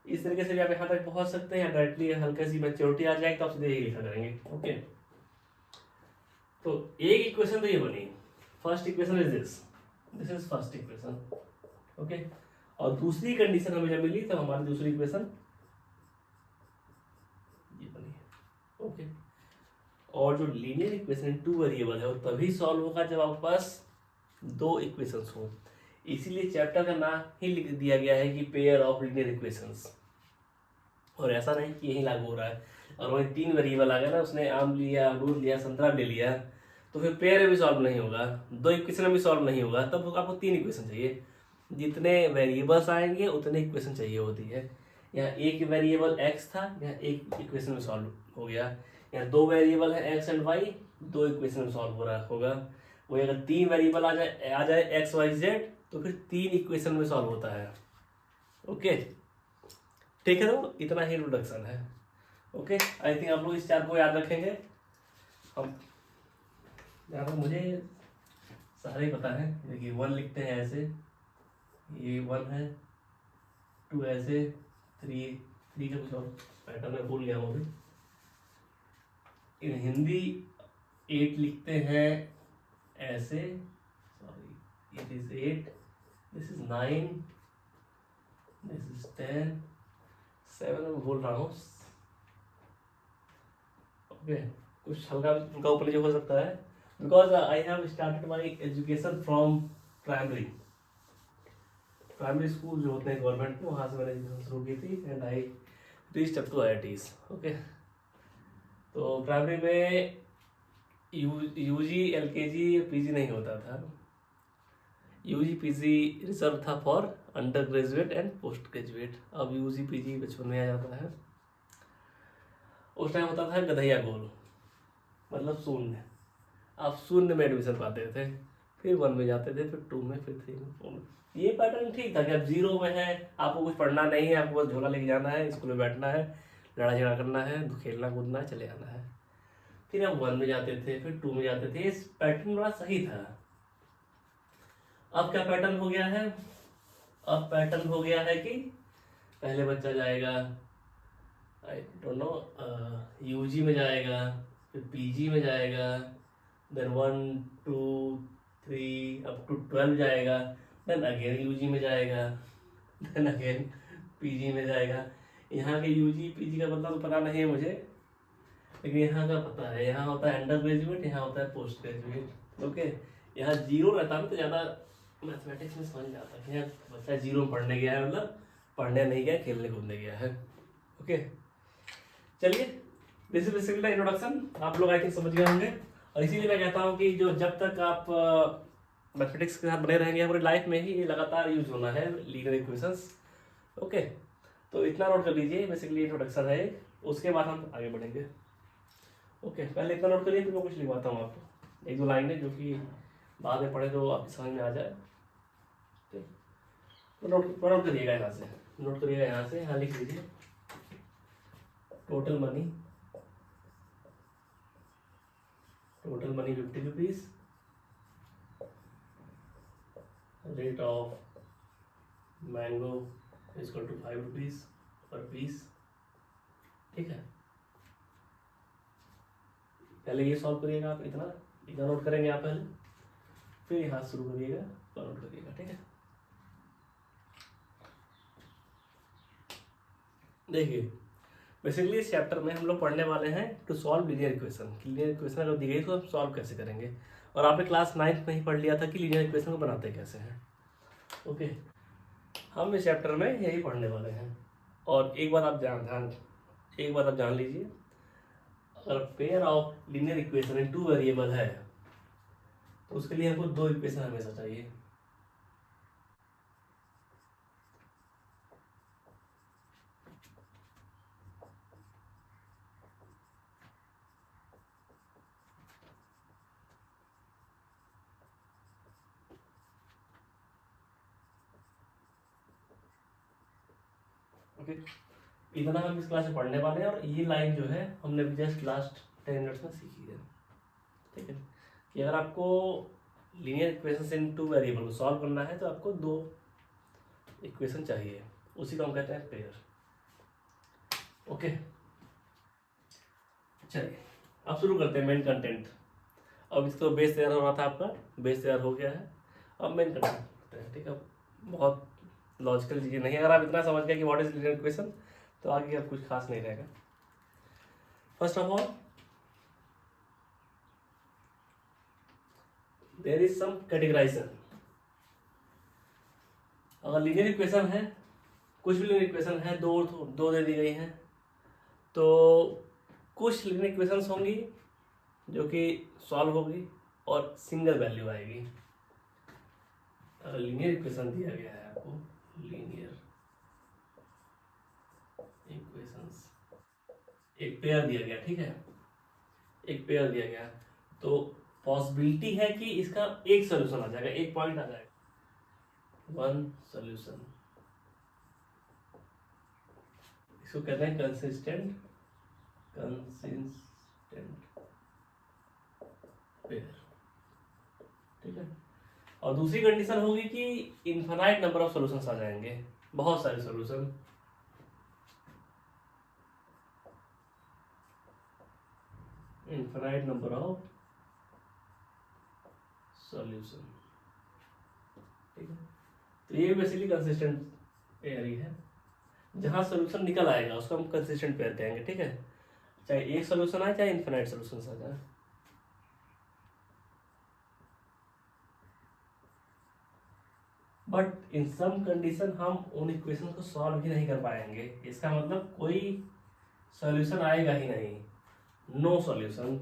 इस तरीके से भी आप यहाँ तक पहुंच सकते हैं। डायरेक्टली हल्की सी मैच्योरिटी आ जाएगी तो आप सीधे यही लिखा करेंगे। ओके, तो एक इक्वेशन तो ये बनी, first equation is this is first equation. Okay, और दूसरी कंडीशन हमें जब मिली तो हमारी दूसरी इक्वेशन ये बनी। ओके, और जो लीनियर इक्वेशन टू वेरिएबल है वो तभी सॉल्व होगा जब आपके पास 2 इक्वेशंस हो। इसीलिए चैप्टर का नाम ही लिख दिया गया है कि पेयर ऑफ लीनियर इक्वेशंस। और ऐसा नहीं कि यही लागू हो रहा है। और वही 3 वेरिएबल आ गया ना, उसने आम लिया, अमरूद लिया, संतरा ले लिया, तो फिर पेयर भी सॉल्व नहीं होगा, 2 इक्वेशन भी सॉल्व नहीं होगा। तब आपको 3 इक्वेशन चाहिए। जितने वेरिएबल्स आएंगे उतने इक्वेशन चाहिए होती है। यहाँ एक वेरिएबल x था, यहाँ एक इक्वेशन में सॉल्व हो गया। यहाँ 2 वेरिएबल है x एंड y, 2 इक्वेशन में सॉल्व हो रहा होगा। वही अगर 3 वेरिएबल आ जाए x y z, तो फिर 3 इक्वेशन में सॉल्व होता है। ओके, ठीक है, तो इतना ही इंट्रोडक्शन है। ओके, आई थिंक आप लोग इस चार को याद रखेंगे। हम जहाँ तक मुझे सारे ही पता है, देखिए 1 लिखते हैं ऐसे, ये 1 है, 2 ऐसे, 3 का कुछ और पैटर्न में भूल गया हूँ अभी। इन हिंदी 8 लिखते हैं ऐसे, sorry it is 8, this is 9, this is 10, 7 में भूल रहा हूँ। ओके, कुछ हल्का उनका ऊपर नीचे हो सकता है, because I have started my education from primary school जो होते हैं गवर्नमेंट में, वहाँ से मैंने एजुकेशन शुरू की थी and I reached up to IITs। Okay, तो प्राइमरी में यूजी LKG PG नहीं होता था, यूजी PG रिजर्व था for under graduate and post graduate. अब यूजी PG बचपन में आ जाता है। उस टाइम होता था गधैया गोल, मतलब शून्य। आप शून्य में एडमिशन पाते थे, फिर 1 में जाते थे, फिर 2 में, फिर 3 में, 4 में। ये पैटर्न ठीक था कि अब 0 में है, आपको कुछ पढ़ना नहीं है, आपको बस झोला लेके जाना है, स्कूल में बैठना है, लड़ा झगड़ा करना है, खेलना कूदना है, चले आना है। फिर अब 1 में जाते थे, फिर 2 में जाते थे। इस पैटर्न बड़ा सही था। अब क्या पैटर्न हो गया है? अब पैटर्न हो गया है कि पहले बच्चा जाएगा, आई डोंट नो, यूजी में जाएगा, फिर पीजी में जाएगा, देन 1 2 3 अप टू 12 जाएगा, देन अगेन यूजी में जाएगा, देन अगेन पीजी में जाएगा। यहाँ के यूजी पीजी का मतलब तो पता नहीं है मुझे, लेकिन यहाँ का पता है। यहाँ होता है अंडर ग्रेजुएट, यहाँ होता है पोस्ट ग्रेजुएट। ओके, यहाँ 0 रहता है तो ज़्यादा मैथमेटिक्स में समझ में आता है कि यहाँ बच्चा 0 में पढ़ने गया है, मतलब पढ़ने नहीं गया, खेलने कूदने गया है। ओके, चलिए, this is basically the introduction. आप लोग आई थिंक समझ गए होंगे, और इसीलिए मैं कहता हूँ कि जो जब तक आप मैथमेटिक्स के साथ बने रहेंगे, हमारी लाइफ में ही ये लगातार यूज होना है, लीनियर इक्वेशंस। ओके, तो इतना नोट कर लीजिए, बेसिकली इंट्रोडक्शन है, उसके बाद हम आगे बढ़ेंगे। ओके, पहले इतना नोट करिए, फिर मैं कुछ लिखवाता हूँ आपको, 1-2 लाइनें जो कि बाद में पढ़े तो आपकी समझ में आ जाए। तो नोट करिएगा यहाँ से, नोट करिएगा यहाँ से, यहाँ लिख लीजिए total money 50 rupees, rate of mango equal to 5 rupees per piece. ठीक है, पहले ये सॉल्व करिएगा आप, इतना नोट करेंगे आप पहले, फिर यहाँ शुरू करिएगा, तो नोट करिएगा। ठीक है, देखिए बेसिकली इस चैप्टर में हम लोग पढ़ने वाले हैं to solve linear equation. Linear equation अगर दी गई तो हम सॉल्व कैसे करेंगे, और आपने क्लास 9th में ही पढ़ लिया था कि लीनियर इक्वेशन को बनाते कैसे हैं। ओके, हम इस चैप्टर में यही पढ़ने वाले हैं। और एक बात आप जान लीजिए, अगर pair of linear equation in 2 variable है तो उसके लिए हमको 2 इक्वेशन हमेशा चाहिए। ओके, इतना हम इस क्लास में पढ़ने वाले हैं, और ये लाइन जो है हमने जस्ट लास्ट 10 मिनट्स में सीखी है। ठीक है, कि अगर आपको लीनियर इक्वेशन इन 2 वेरिएबल को सॉल्व करना है तो आपको 2 इक्वेशन चाहिए, उसी को हम कहते हैं पेयर। ओके, चलिए अब शुरू करते हैं मेन कंटेंट। अब इसको बेस तैयार हो रहा था, आपका बेस तैयार हो गया है, अब मेन कंटेंट करते हैं। ठीक है, बहुत लॉजिकल चीज़ें नहीं, अगर आप इतना समझ गए कि व्हाट इज लीनियर इक्वेशन तो आगे अब कुछ खास नहीं रहेगा। First of all there is some categorisation. अगर लीनियर इक्वेशन है, कुछ भी लीनियर इक्वेशन है, दो दे दी गई हैं, तो कुछ लीनियर इक्वेशंस होंगी जो कि सॉल्व होगी और सिंगल वैल्यू आएगी। अगर लीनियर इक्वेशन दिया गया है आपको, लीनियर इक्वेशंस, एक पेयर दिया गया, ठीक है, एक पेयर दिया गया, तो पॉसिबिलिटी है कि इसका एक सोल्यूशन आ जाएगा, एक पॉइंट आ जाएगा, 1 सोल्यूशन। इसको कहते हैं कंसिस्टेंट पेयर, ठीक है। और दूसरी कंडीशन होगी कि इनफाइनाइट नंबर ऑफ सॉल्यूशंस आ जाएंगे, बहुत सारे solution. Infinite number of solution, ठीक है। तो ये बेसिकली कंसिस्टेंट पेयर ही है, जहां सॉल्यूशन निकल आएगा उसको हम कंसिस्टेंट पेयर कहेंगे, ठीक है। चाहे एक सॉल्यूशन आए चाहे इनफाइनाइट सॉल्यूशंस आ जाए। बट इन सम कंडीशन हम उन इक्वेशन को सॉल्व ही नहीं कर पाएंगे, इसका मतलब कोई सॉल्यूशन आएगा ही नहीं, नो सॉल्यूशन।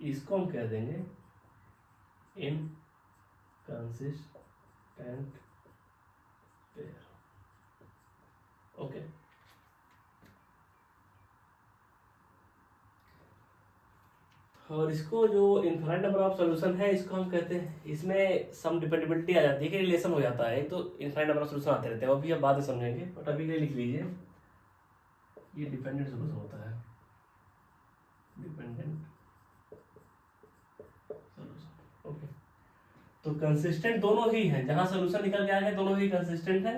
इसको हम कह देंगे इनकंसिस्टेंट पेयर, ओके। और इसको जो इनफाइनाइट नंबर ऑफ सॉल्यूशन है इसको हम कहते हैं, इसमें सम डिपेंडेबिलिटी आ जाती है कि रिलेशन हो जाता है, तो इनफाइनाइट नंबर ऑफ सॉल्यूशन आते रहते हैं, वो भी आप बाद में समझेंगे, बट अभी के लिए लिख लीजिए ये डिपेंडेंट सॉल्यूशन होता है, डिपेंडेंट सॉल्यूशन, ओके। तो कंसिस्टेंट दोनों ही हैं, जहां सॉल्यूशन निकल के आएगा दोनों ही कंसिस्टेंट है,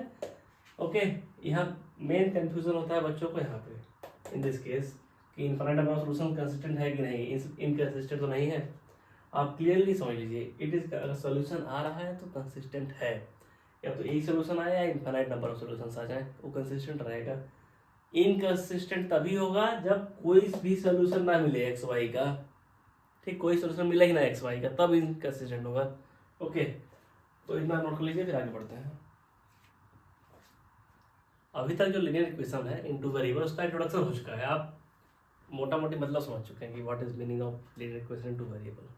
ओके। यहाँ मेन कंफ्यूजन होता है बच्चों को यहाँ पे इन दिस केस कि infinite number of solution consistent है कि नहीं, इनकंसिस्टेंट तो नहीं है। आप क्लियरली समझ लीजिए, इट इज अगर सॉल्यूशन आ रहा है तो कंसिस्टेंट है, या तो एक सॉल्यूशन आया या इनफाइनाइट नंबर ऑफ सॉल्यूशंस आ जाए वो कंसिस्टेंट रहेगा। इनकंसिस्टेंट तभी होगा जब कोई भी सॉल्यूशन ना मिले एक्स वाई का, ठीक, कोई सॉल्यूशन मिला ही ना एक्स वाई का, तब इनकंसिस्टेंट होगा, ओके। तो इतना नोट कर लीजिए, फिर आगे बढ़ते हैं। अभी तक जो लीनियर इक्वेशन है इन टू वेरिएबल उसका इंट्रोडक्शन हो चुका है, आप मोटा मोटी मतलब समझ चुके हैं कि what is meaning of linear equation in two variable,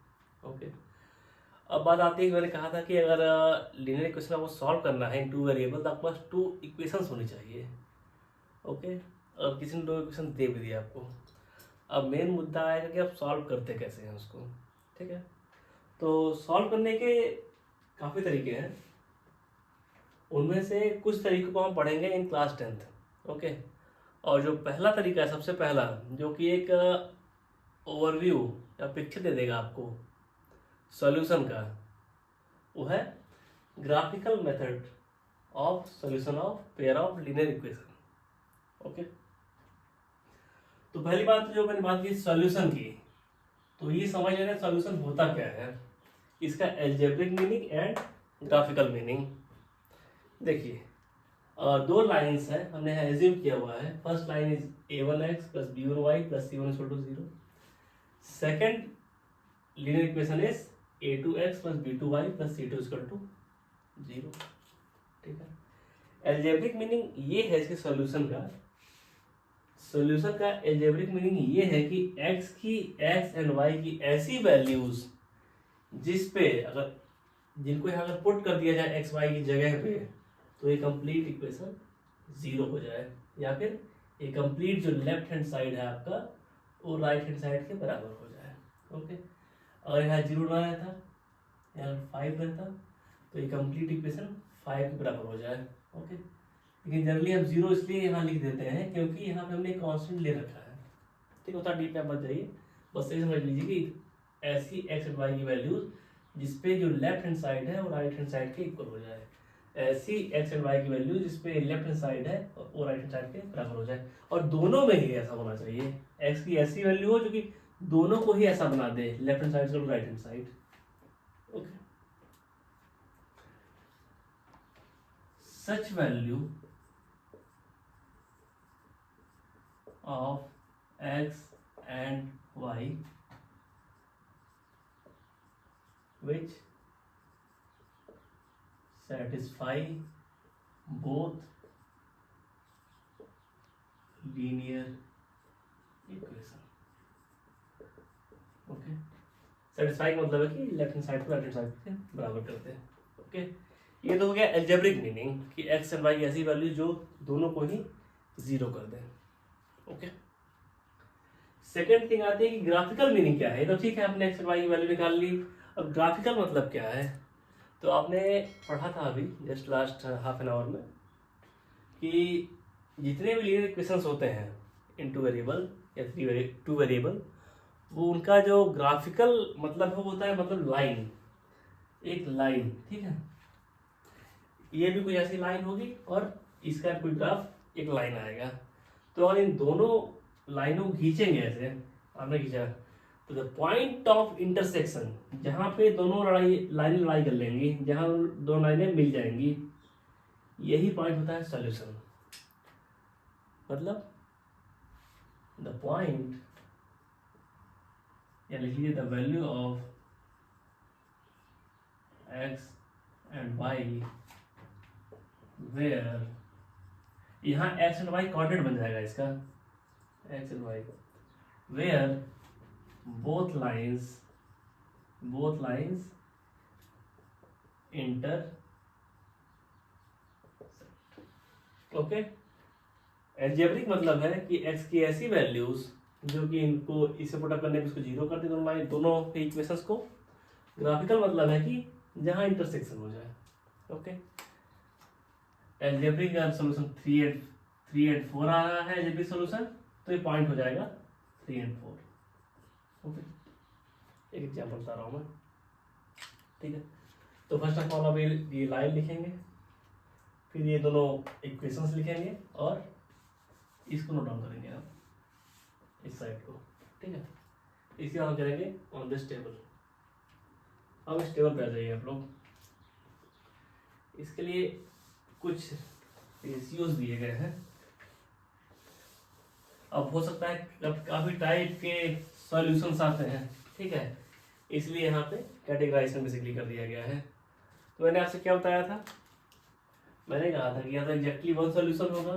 okay. अब बात आती है कि मैंने कहा था कि अगर लीनियर इक्वेशन आपको सॉल्व करना है इन टू वेरिएबल तो आपके पास टू इक्वेशंस होनी चाहिए, ओके। और किसी ने दो इक्वेशन दे भी दिया आपको, अब मेन मुद्दा आएगा कि आप सॉल्व करते कैसे हैं उसको, ठीक है। तो सॉल्व करने के काफ़ी तरीके हैं, उनमें से कुछ तरीकों को हम पढ़ेंगे इन क्लास 10th, ओके। और जो पहला तरीका है, सबसे पहला, जो कि एक ओवरव्यू या पिक्चर दे देगा आपको सॉल्यूशन का, वो है graphical method of solution of pair of linear equation, okay. तो पहली बात जो मैंने बात की सॉल्यूशन की, तो ये समझ लेना सॉल्यूशन होता क्या है, इसका algebraic meaning and graphical meaning. देखिए दो लाइंस है, हमने एज्यूम किया हुआ है, first line is a1x plus b1y plus c1 equal to 0, second linear equation is a2x plus b2y plus c2 equal to 0, ठीक है। एल्जेब्रिक मीनिंग ये है इसके सॉल्यूशन का, सॉल्यूशन का एल्जेब्रिक मीनिंग ये है कि x एंड y की ऐसी वैल्यूज जिस पे अगर जिनको यहाँ अगर पुट कर दिया जाए x y की जगह पे तो ये कंप्लीट इक्वेशन 0 हो जाए, या फिर ये कंप्लीट जो लेफ्ट हैंड साइड है आपका वो राइट हैंड साइड के बराबर हो जाए, ओके। अगर यहाँ 0 ना रहता, यहाँ 5 रहता तो ये कंप्लीट इक्वेशन 5 के बराबर हो जाए, ओके। लेकिन जनरली हम 0 इसलिए यहाँ लिख देते हैं क्योंकि यहाँ पे हमने कांस्टेंट ले रखा है, ठीक है। उतना डीप में मत जाइए, बस ये समझ लीजिए कि ऐसी एक्स एंड वाई की वैल्यूज जिसपे जो लेफ्ट हैंड साइड है वो राइट हैंड साइड के इक्वल हो जाए, ऐसी एक्स एंड वाई की वैल्यू जिसपे लेफ्ट हैंड साइड है और वो राइट हैंड साइड के बराबर हो जाए, और दोनों में ही ऐसा होना चाहिए, एक्स की ऐसी वैल्यू हो जो कि दोनों को ही ऐसा बना दे, लेफ्ट हैंड साइड और right hand side, okay. Such value of x and y which satisfy both linear equation, okay. Satisfy का मतलब है कि लेफ्ट हैंड साइड को राइट हैंड साइड के बराबर करते हैं, ओके। ये तो हो गया एल्जेब्रिक मीनिंग कि एक्स एंड वाई की ऐसी वैल्यू जो दोनों को ही 0 कर दें, ओके। सेकेंड थिंग आती है कि ग्राफिकल मीनिंग क्या है, तो ठीक है आपने एक्स एंड वाई की वैल्यू निकाल ली, अब ग्राफिकल मतलब क्या है, तो आपने पढ़ा था अभी just last half an hour में कि जितने भी लीनियर इक्वेशंस होते हैं इनटू वेरिएबल या टू वेरिएबल, वो उनका जो ग्राफिकल मतलब है वो होता है मतलब लाइन, एक लाइन, ठीक है। ये भी कोई ऐसी लाइन होगी और इसका कोई ग्राफ एक लाइन आएगा। तो अगर इन दोनों लाइनों को खींचेंगे ऐसे, आपने खींचा, तो द पॉइंट ऑफ इंटरसेक्शन, जहाँ पे दोनों लाइनें लड़ाई कर लेंगी, जहाँ दोनों लाइनें मिल जाएंगी, यही पॉइंट होता है सॉल्यूशन। मतलब द पॉइंट, या लिख लीजिए the value of x and y where, यहाँ x एंड y कोऑर्डिनेट बन जाएगा इसका, x and y, where both lines inter, okay. Algebraic मतलब है कि x की ऐसी वैल्यूज जो कि इनको इसे पुट अप करने पे इसको जीरो कर दे दोनों इक्वेशंस को। ग्राफिकल मतलब है कि जहां इंटरसेक्शन हो जाए, ओके। एल्जेब्रिक का सॉल्यूशन 3 and 4 आ रहा है एल्जेब्रिक सॉल्यूशन, तो ये पॉइंट हो जाएगा 3 and 4, ओके। एक एग्जाम्पल बता रहा हूँ मैं, ठीक है। तो फर्स्ट ऑफ ऑल अभी ये लाइन लिखेंगे, फिर ये दोनों इक्वेशंस लिखेंगे और इसको नोट डाउन करेंगे आप इस साइड को, ठीक है। इसी हम करेंगे ऑन दिस टेबल। अब इस टेबल पे आ जाइए आप लोग। इसके लिए कुछ रेशियोज दिए गए हैं। अब हो सकता है काफी टाइप के सॉल्यूशंस आते हैं, ठीक है, इसलिए यहाँ पे कैटेगराइजेशन बेसिकली कर दिया गया है। तो मैंने आपसे क्या बताया था, मैंने कहा था कि यहाँ एग्जैक्टली वन सॉल्यूशन होगा,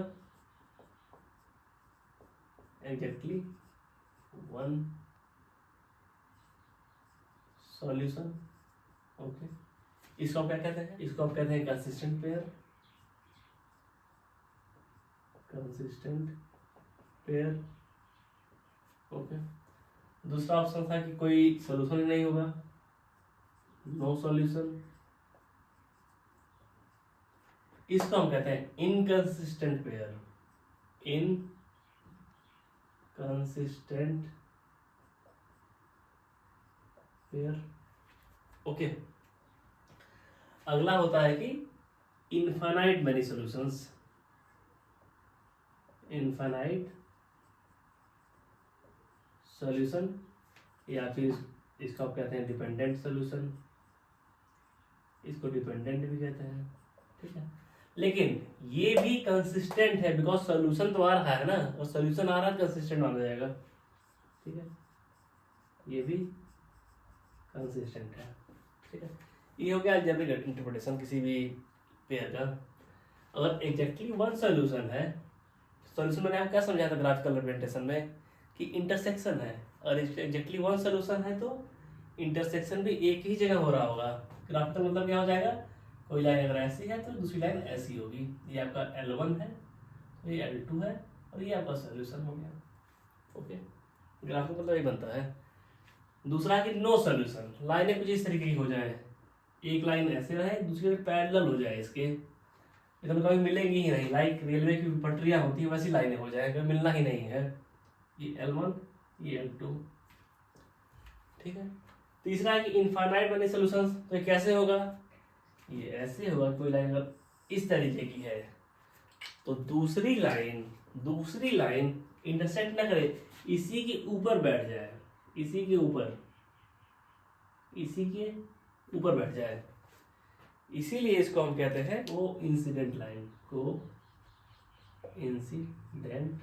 एग्जैक्टली वन सॉल्यूशन, ओके। इसको हम क्या कहते हैं, इसको हम कहते हैं consistent pair, consistent pair, okay. दूसरा ऑप्शन था कि कोई सॉल्यूशन ही नहीं होगा, नो सॉल्यूशन। इसको हम कहते हैं inconsistent pair, inconsistent pair, okay. अगला होता है कि infinite many solutions, infinite solution, या फिर इसको आप कहते हैं डिपेंडेंट सॉल्यूशन, इसको डिपेंडेंट भी कहते हैं, ठीक है। लेकिन ये भी कंसिस्टेंट है, बिकॉज सॉल्यूशन तो आ रहा है ना, और सॉल्यूशन आ रहा है कंसिस्टेंट माना जाएगा, ठीक है। ये भी कंसिस्टेंट है, ठीक है। ये हो गया अलजेब्रिक इंटरप्रिटेशन किसी भी पेयर का। अगर एग्जैक्टली वन सॉल्यूशन है, सॉल्यूशन मैंने आपको क्या समझाया था ग्राफिकल रिप्रेजेंटेशन में कि इंटरसेक्शन है, और एग्जैक्टली वन सॉल्यूशन है तो इंटरसेक्शन भी एक ही जगह हो रहा होगा। ग्राफिकल मतलब क्या हो जाएगा, कोई लाइन अगर ऐसी है तो दूसरी लाइन ऐसी होगी। ये आपका L1 है, ये L2 है, और ये आपका सॉल्यूशन हो गया, ओके। ग्राफिकल मतलब ये बनता है। दूसरा है कि नो सॉल्यूशन, लाइनें कुछ इस तरीके की हो जाए, एक लाइन ऐसे रहे, दूसरी पैरेलल हो जाए, इसके इधर कभी मिलेंगी ही नहीं, लाइक रेलवे की पटरियां होती है वैसी लाइनें हो जाए, कभी मिलना ही नहीं है। ये L1, ये L2, ठीक है। तीसरा है कि इनफाइनाइट मनी सॉल्यूशंस, तो ये कैसे होगा, ये ऐसे होगा, कोई लाइन अगर इस तरीके की है तो दूसरी लाइन इंटरसेक्ट ना करे, इसी के ऊपर बैठ जाए, इसी के ऊपर बैठ जाए, इसीलिए इसको हम कहते हैं वो इंसिडेंट लाइन को, इंसिडेंट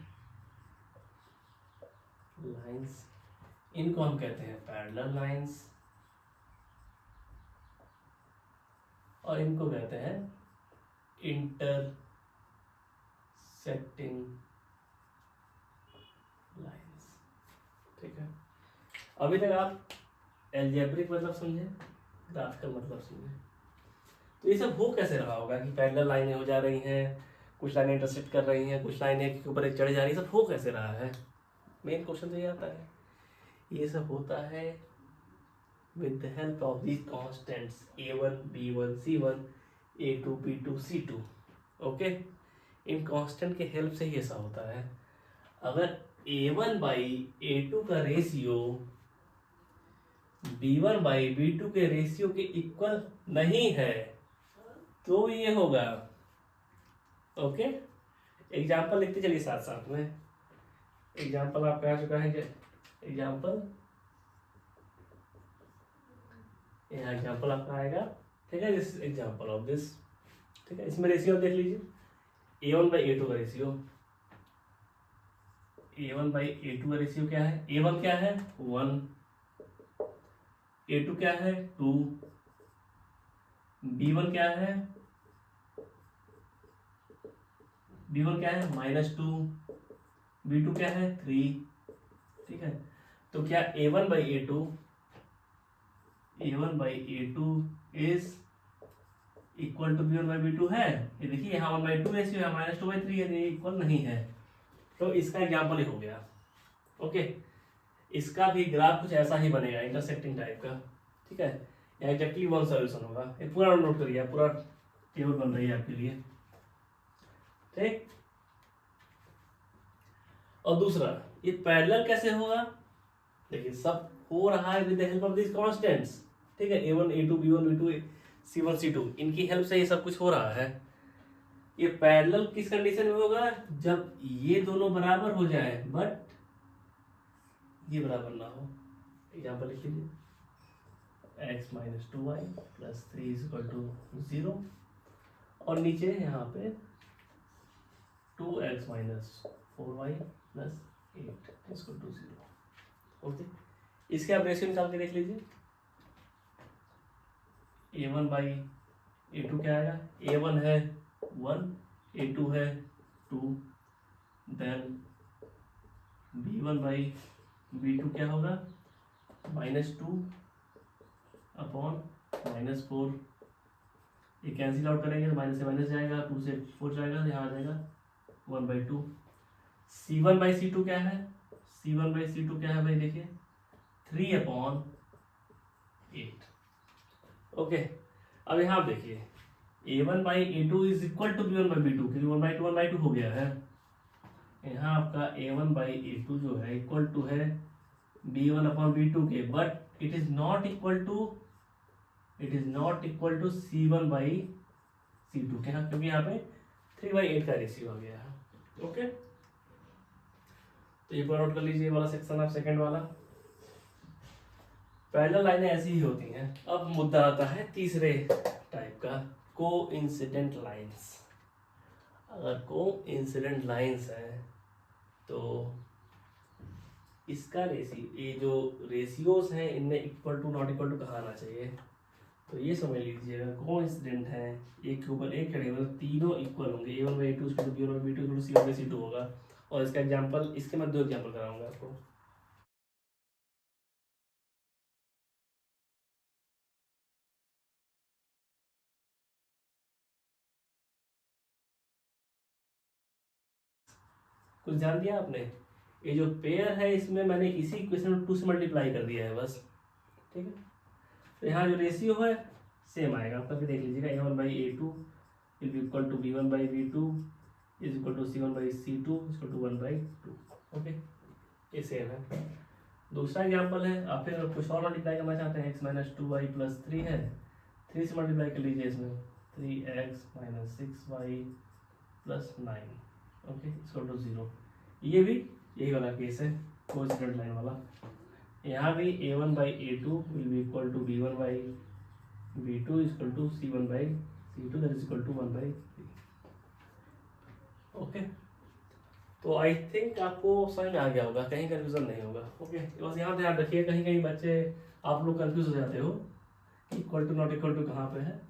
लाइंस। इनको हम कहते हैं पैरेलल लाइंस, और इनको कहते हैं इंटरसेक्टिंग लाइंस, ठीक है। अभी तक आप एल्जेब्रिक मतलब समझे, ग्राफिकल मतलब समझे। तो ये सब हो कैसे रहा होगा कि पैरेलल लाइनें हो जा रही हैं, कुछ लाइनें इंटरसेक्ट कर रही हैं, कुछ लाइनें एक के ऊपर एक चढ़ जा रही है, सब हो कैसे रहा है। मेन क्वेश्चन तो ये आता है, ये सब होता है with the help of these constants a1, b1, c1, a2, b2, c2, okay. इन कांस्टेंट के हेल्प से ही ऐसा होता है। अगर A1 बाई A2 का रेशियो B1 बाई B2 के रेशियो के इक्वल नहीं है तो ये होगा। ओके, एग्जाम्पल लिखते चलिए साथ साथ में। एग्जाम्पल आपका आ चुका है कि एग्जाम्पल, यहाँ एग्जाम्पल आपका आएगा, ठीक है, दिस एग्जाम्पल ऑफ दिस, ठीक है। इसमें रेशियो देख लीजिए, A1 बाई A2 का रेशियो, A1 बाई A2 का रेशियो क्या है, A1 क्या है 1, A2 क्या है 2, B1 क्या है -2, B2 क्या है 3, ठीक है। तो क्या A1 by A2 is equal to B1 by B2 है? ये देखिए यहाँ 1/2 रेशियो है, -2/3 है, ये इक्वल नहीं है। तो इसका एग्जाम्पल ही हो गया। ओके, इसका भी ग्राफ कुछ ऐसा ही बनेगा, इंटरसेक्टिंग टाइप का, ठीक है। यहाँ एग्जैक्टली वन सॉल्यूशन होगा। ये पूरा नोट करिए, पूरा टेबल बन रही है आपके लिए, ठीक। और दूसरा, ये पैरेलल कैसे होगा? देखिए सब हो रहा है with the help of this constants, ठीक है। A1 A2 B1 B2 C1 C2, इनकी हेल्प से ये सब कुछ हो रहा है। ये पैरेलल किस कंडीशन में होगा? जब ये दोनों बराबर हो जाए बट ये बराबर ना हो। एग्जाम्पल लिख लीजिए, x - 2y + 3 = 0, और नीचे यहाँ पे 2x - 4y + 8 = 0। ओके, इसके आप रेशियो निकाल के देख लीजिए। A1 बाई A2 क्या आएगा? A1 है 1, A2 है 2, देन B1 बाई B2 क्या होगा? -2 अपॉन -4, ये कैंसिल आउट करेंगे तो माइनस से माइनस जाएगा, 2 से 4 जाएगा, यहाँ आ जाएगा 1/2। C1 बाई C2 क्या है? C1 बाई C2 क्या है भाई? देखिए 3/8। ओके, अब यहाँ देखिए A1 by A2 is equal to B1 by B2, क्योंकि 1/2 हो गया है। यहाँ आपका A1 बाई A2 जो है इक्वल टू है B1 अपॉन B2 के, but it is not equal to C1 by C2 के, क्योंकि यहाँ पे 3/8 का रेशियो आ गया है। ओके, तो ये पूरा नोट कर लीजिए, ये वाला सेक्शन आप सेकंड वाला। पैरेलल लाइनें ऐसी ही होती हैं। अब मुद्दा आता है तीसरे टाइप का, कोइंसिडेंट लाइंस। अगर कोइंसिडेंट लाइंस हैं तो इसका ये जो रेशियोज हैं इनमें equal to not equal to कहाँ आना चाहिए? तो ये समझ लीजिएगा, कोइंसिडेंट है, एक के ऊपर एक खड़े, मतलब तीनों इक्वल होंगे। A1 by A2 B1 by B2 C1 by C2 होगा। और इसका एग्जाम्पल, इसके मैं 2 एग्जाम्पल कराऊंगा आपको। कुछ ध्यान दिया आपने? ये जो पेयर है इसमें मैंने इसी इक्वेशन 2 से मल्टीप्लाई कर दिया है बस, ठीक है। तो यहाँ जो रेशियो है सेम आएगा, आप करके देख लीजिएगा। A1 by A2 will be equal to B1 by B2 is equal to C1 by C2 is equal to 1/2। Okay, ये सेम है। दूसरा एग्जाम्पल है, आप फिर कुछ और मल्टीप्लाई करना चाहते हैं, x - 2y + 3 है, 3 से मल्टीप्लाई कर लीजिए इसमें, 3x - 6y + 9, okay, equal to 0। ये भी यही वाला केस है, कोइंसिडेंट लाइन वाला। यहाँ भी A1 by A2 will be equal to B1 by B2 equal to C1 by C2 that is equal to 1/3। Okay, तो आई थिंक आपको समझ में आ गया होगा, कहीं कंफ्यूजन नहीं होगा। ओके, बस यहाँ ध्यान रखिए, कहीं कहीं बच्चे आप लोग कंफ्यूज हो जाते हो equal to not equal to कहाँ पे है,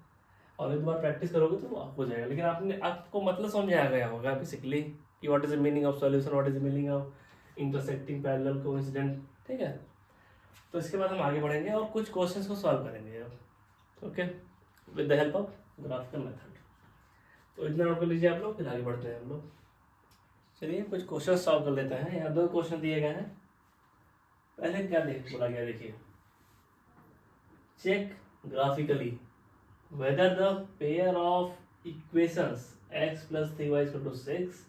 और एक बार प्रैक्टिस करोगे तो आप हो जाएगा। लेकिन आपको मतलब समझ में आ गया होगा बेसिकली कि what is the meaning of solution, what is the meaning of intersecting parallel coincident, ठीक है। तो इसके बाद हम आगे बढ़ेंगे और कुछ क्वेश्चंस को सॉल्व करेंगे अब। Okay, with the help of graphical method. तो इतना नोट कर लीजिए आप लोग, फिर आगे बढ़ते हैं हम लोग। चलिए कुछ क्वेश्चन सॉल्व कर लेते हैं। यहाँ 2 क्वेश्चन दिए गए हैं। पहले क्या बोला गया, देखिए, check graphically whether the pair of equations x + 3y = 6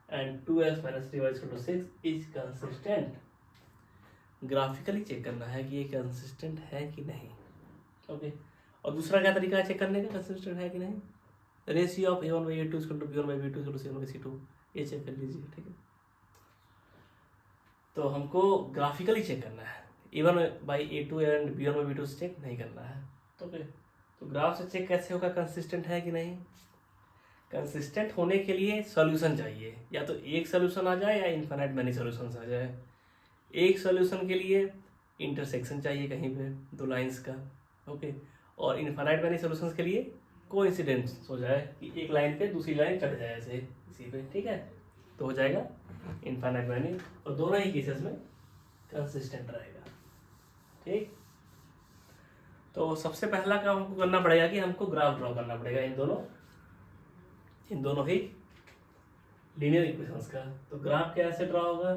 and 2x minus 3y is equal to 6 is consistent. Graphically check करना है कि ये कंसिस्टेंट है कि नहीं. ओके. और दूसरा क्या तरीका है चेक करने का कंसिस्टेंट है कि नहीं? Ratio of a1/a2 is equal to b1/b2 is equal to c1/c2. ये चेक कर लीजिए. ठीक है. तो हमको ग्राफिकली चेक करना है, a1/a2 एंड b1/b2 से चेक नहीं करना है. तो ग्राफ से चेक कैसे होगा कंसिस्टेंट है कि नहीं? कंसिस्टेंट होने के लिए सॉल्यूशन चाहिए, या तो एक सॉल्यूशन आ जाए या इनफाइनाइट मैनी सॉल्यूशंस आ जाए. एक सॉल्यूशन के लिए इंटरसेक्शन चाहिए कहीं पे दो लाइंस का. ओके. और इनफाइनाइट मैनी सॉल्यूशंस के लिए कोइंसिडेंस हो जाए कि एक लाइन पे दूसरी लाइन चढ़ जाए ऐसे इसी पे. ठीक है. तो हो जाएगा इनफाइनाइट मैनी, और दोनों ही केसेस में कंसिस्टेंट रहेगा. ठीक. तो सबसे पहला काम हमको करना पड़ेगा कि हमको ग्राफ ड्रॉ करना पड़ेगा इन दोनों ही लीनियर इक्वेशंस का. तो ग्राफ कैसे ड्रॉ होगा?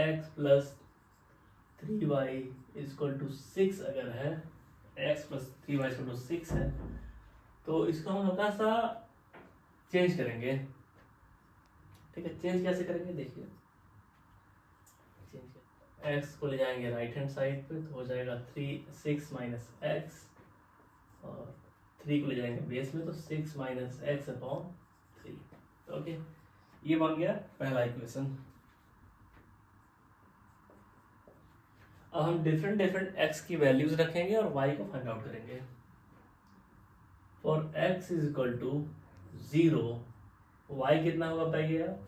x plus 3y equal to 6 अगर है, x plus 3y equal to 6 है, तो इसको हम हल्का सा चेंज करेंगे. ठीक है. चेंज कैसे करेंगे देखिए. x को ले जाएंगे राइट हैंड साइड पे, तो हो जाएगा 6 माइनस एक्स, और 3 को ले जाएंगे बेस में, तो 6 माइनस एक्स अपॉन 3. ओके. ये बन गया पहला इक्वेशन. अब हम डिफरेंट x की वैल्यूज रखेंगे और y को फाइंड आउट करेंगे. For x is equal to 0, y कितना होगा बताइए आप.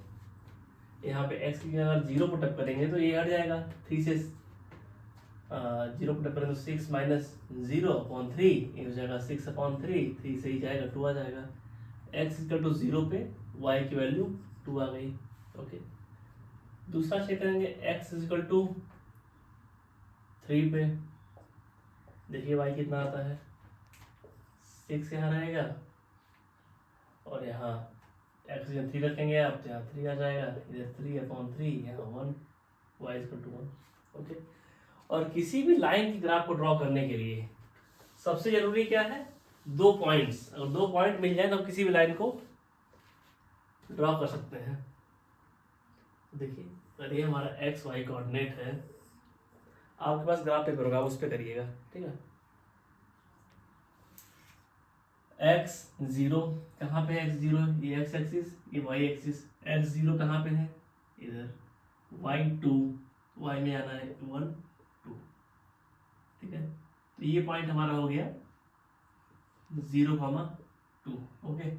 यहाँ पे x की अगर 0 पुटअप करेंगे तो ये हट जाएगा. 3 से 0 पुटअप करेंगे तो 6 माइनस 0 अपॉन 3, ये हो जाएगा 6 अपॉन 3. 3 से ही जाएगा 2 आ जाएगा. x इक्वल टू 0 पे y की वैल्यू 2 आ गई. ओके. दूसरा चेक करेंगे x इक्वल टू 3 पे. देखिए y कितना आता है. 6 यहाँ रहेगा, और यहाँ x 3 रखेंगे आप, तो यहाँ 3 आ जाएगा. इधर 3 अपॉन 3, यहाँ 1, y इक्वल टू 1. ओके. और किसी भी लाइन की ग्राफ को ड्रॉ करने के लिए सबसे जरूरी क्या है? 2 पॉइंट्स. अगर 2 पॉइंट मिल जाए तो हम किसी भी लाइन को ड्रॉ कर सकते हैं. देखिए, अरे ये हमारा एक्स वाई कोऑर्डिनेट है. आपके पास ग्राफ पेपर होगा, उस पर करिएगा. ठीक है. x0 कहाँ पे है? x0 ये x एक्सिस, ये y एक्सिस. x0 कहाँ पे है? इधर. y2, y में आना है 1 2. ठीक है. तो ये पॉइंट हमारा हो गया 0, 2. ओके.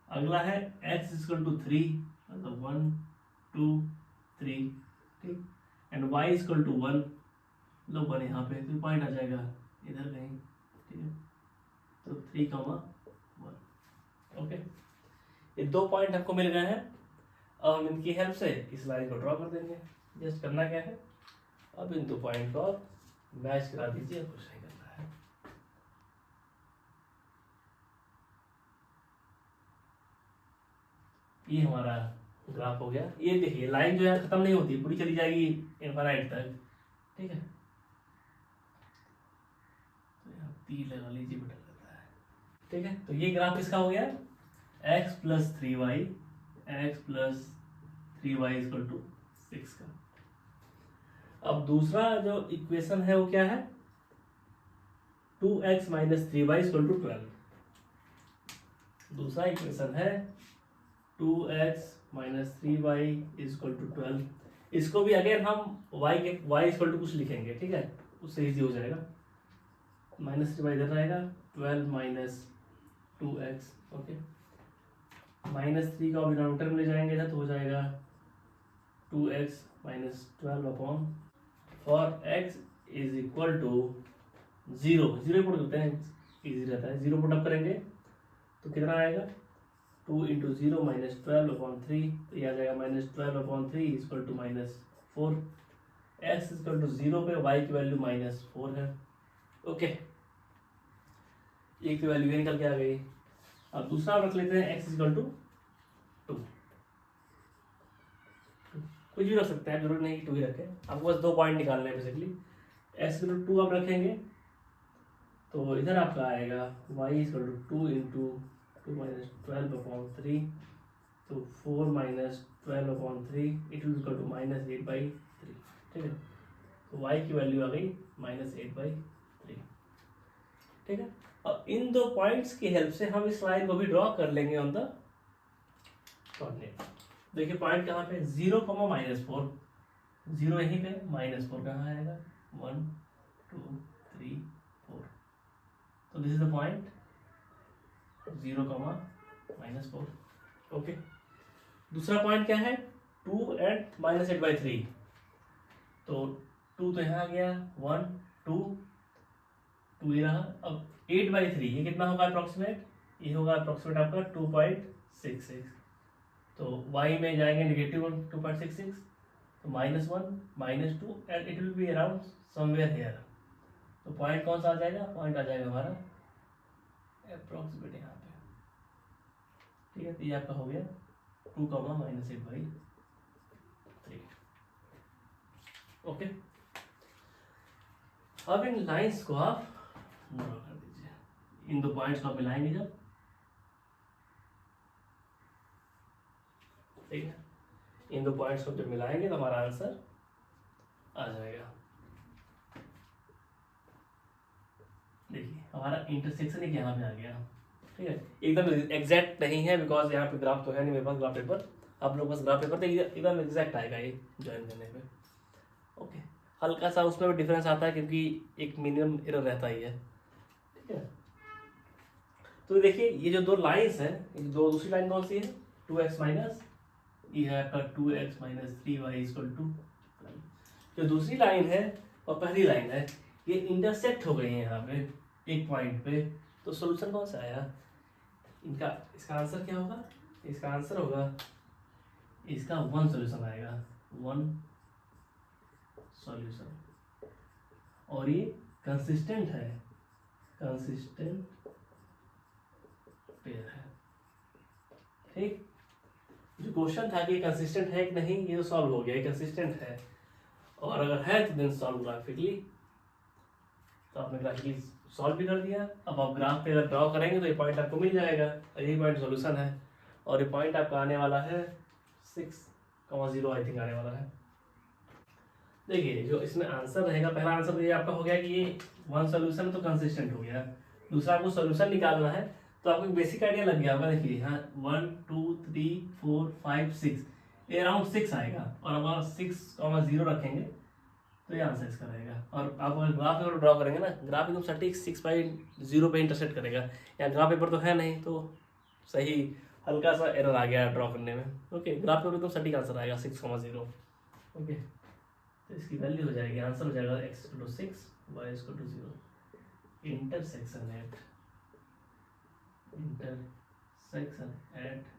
अगला है x इक्वल टू 3, मतलब 1 2 3. ठीक. एंड y इक्वल टू 1, लो 1 यहाँ पे, तो पॉइंट आ जाएगा इधर कहीं. ठीक है. तो 3, 1. ओके. ये 2 पॉइंट हमको मिल गए हैं. अब हम इनकी हेल्प से इस लाइन को ड्रॉ कर देंगे. जस्ट करना क्या है, अब इन 2 पॉइंट को मैच करा दीजिए. कुछ नहीं करना है. ये हमारा ग्राफ हो गया. ये देखिए लाइन जो है खत्म नहीं होती, पूरी चली जाएगी इनफाइनाइट तक. ठीक है. तो यहाँ तीर लगा लीजिए, बेटा लगता है. ठीक है. तो ये ग्राफ किसका हो गया? x plus 3y, x plus 3y equal to 6 का. अब दूसरा जो इक्वेशन है वो क्या है? 2x minus 3y equal to 12. दूसरा इक्वेशन है 2x minus 3y equal to 12. इसको भी अगेन हम y इक्वल टू कुछ लिखेंगे. ठीक है. उससे इजी हो जाएगा. माइनस 3y इधर रहेगा, 12 माइनस 2x. ओके. माइनस 3 का डिनोमिनेटर में ले जाएंगे इधर, तो हो जाएगा 2x minus 12 upon. For x is equal to 0 put करते हैं, इजी रहता है. 0 पुट अप करेंगे तो कितना आएगा? 2 इंटू 0 माइनस 12 अपॉन 3. तो ये आ जाएगा minus 12 upon 3 equal to minus 4. x equal to 0 पे y की वैल्यू माइनस 4 है. ओके. एक की वैल्यू निकल के आ गई. अब दूसरा रख लेते हैं x इक्वल टू 2. कुछ भी रख सकते हैं, जरूरी नहीं कि 2 ही रखें. आपको बस 2 पॉइंट निकालने हैं बेसिकली. x इक्वल टू 2 आप रखेंगे तो इधर आपका आएगा y equal to 2 into 2 minus 12 upon 3. तो 4 minus 12/3 it will equal to -8/3। ठीक है, तो y की वैल्यू आ गई -8/3। ठीक है, अब इन दो पॉइंट्स की हेल्प से हम इस लाइन को भी ड्रॉ कर लेंगे ऑन द कोऑर्डिनेट। देखिए पॉइंट कहाँ पे, 0, -4, 0 यहीं पे, -4 कहाँ आएगा, 1 2 3 4। तो this is the point 0, -4। Okay, दूसरा पॉइंट क्या है, 2 एंड -8/3। तो 2 तो यहाँ आ गया, 1 2 2 ये रहा। अब 8/3 ये कितना होगा अप्रोक्सीमेट, ये होगा अप्रोक्सीमेट आपका 2.66। तो y में जाएंगे -2.66, तो -1 -2 and it will be around somewhere here. तो पॉइंट कौन सा आ जाएगा, पॉइंट आ जाएगा हमारा अप्रोक्सीमेट यहाँ पे। ठीक है, तो ये आपका हो गया 2, -8/3। ओके, अब इन लाइंस को आप ड्रॉ कर दीजिए, इन दो पॉइंट्स को आप मिलाएंगे जब, ठीक है, इन दो पॉइंट्स को जब मिलाएंगे तो हमारा आंसर आ जाएगा। देखिए हमारा इंटरसेक्शन एक यहाँ पे आ गया। ठीक है, एकदम एग्जैक्ट नहीं है बिकॉज यहाँ पे ग्राफ तो है नहीं मेरे पास, ग्राफ पेपर, आप लोग पास ग्राफ पेपर तो एकदम एग्जैक्ट आएगा ये ज्वाइन करने पे। ओके, हल्का सा उसमें भी डिफरेंस आता है क्योंकि एक मिनिमम एरर रहता ही है। ठीक है, तो देखिए ये जो दो लाइंस हैं, ये दो, दूसरी लाइन कौन सी है, 2x माइनस, ये है आपका 2x - 3y = 2। जो दूसरी लाइन है और पहली लाइन है ये इंटरसेक्ट हो गई है यहाँ पे एक पॉइंट पे। तो सॉल्यूशन कौन सा आया इनका, इसका आंसर क्या होगा, इसका आंसर होगा, इसका 1 सॉल्यूशन आएगा, 1 सॉल्यूशन। और ये कंसिस्टेंट है, कंसिस्टेंट पेयर है। ठीक, जो क्वेश्चन था कि कंसिस्टेंट है कि नहीं, ये तो सॉल्व हो गया, ये कंसिस्टेंट है, और अगर है तो देन सॉल्व ग्राफिकली। तो आपने ग्राफिकली सॉल्व भी कर दिया। अब आप ग्राफ पे अगर ड्रॉ करेंगे तो ये पॉइंट आपको मिल जाएगा, और यही पॉइंट सॉल्यूशन है, और ये पॉइंट आपका आने वाला है 6,0 आई थिंक आने वाला है। देखिए जो इसमें आंसर रहेगा, पहला आंसर तो ये आपका हो गया कि ये 1 सॉल्यूशन तो कंसिस्टेंट हो गया। दूसरा आपको सॉल्यूशन निकालना है, तो आपको बेसिक आइडिया लग गया होगा। देखिए यहाँ 1 2 3 4 5 6, ये अराउंड 6 आएगा, और अगर 6,0 रखेंगे तो ये आंसर इसका रहेगा। और आप अगर ग्राफ पेपर ड्रॉ करेंगे ना, ग्राफ एकदम सटीक 6/0 पे इंटरसेक्ट करेगा। यहाँ ग्राफ पेपर तो है नहीं, तो सही हल्का सा एरर आ गया ड्रॉ करने में। ओके, ग्राफ पेपर एकदम सटीक आंसर आएगा 6,0। ओके, तो इसकी वैल्यू हो जाएगी, आंसर हो जाएगा x = 6 y = 0। Intersection at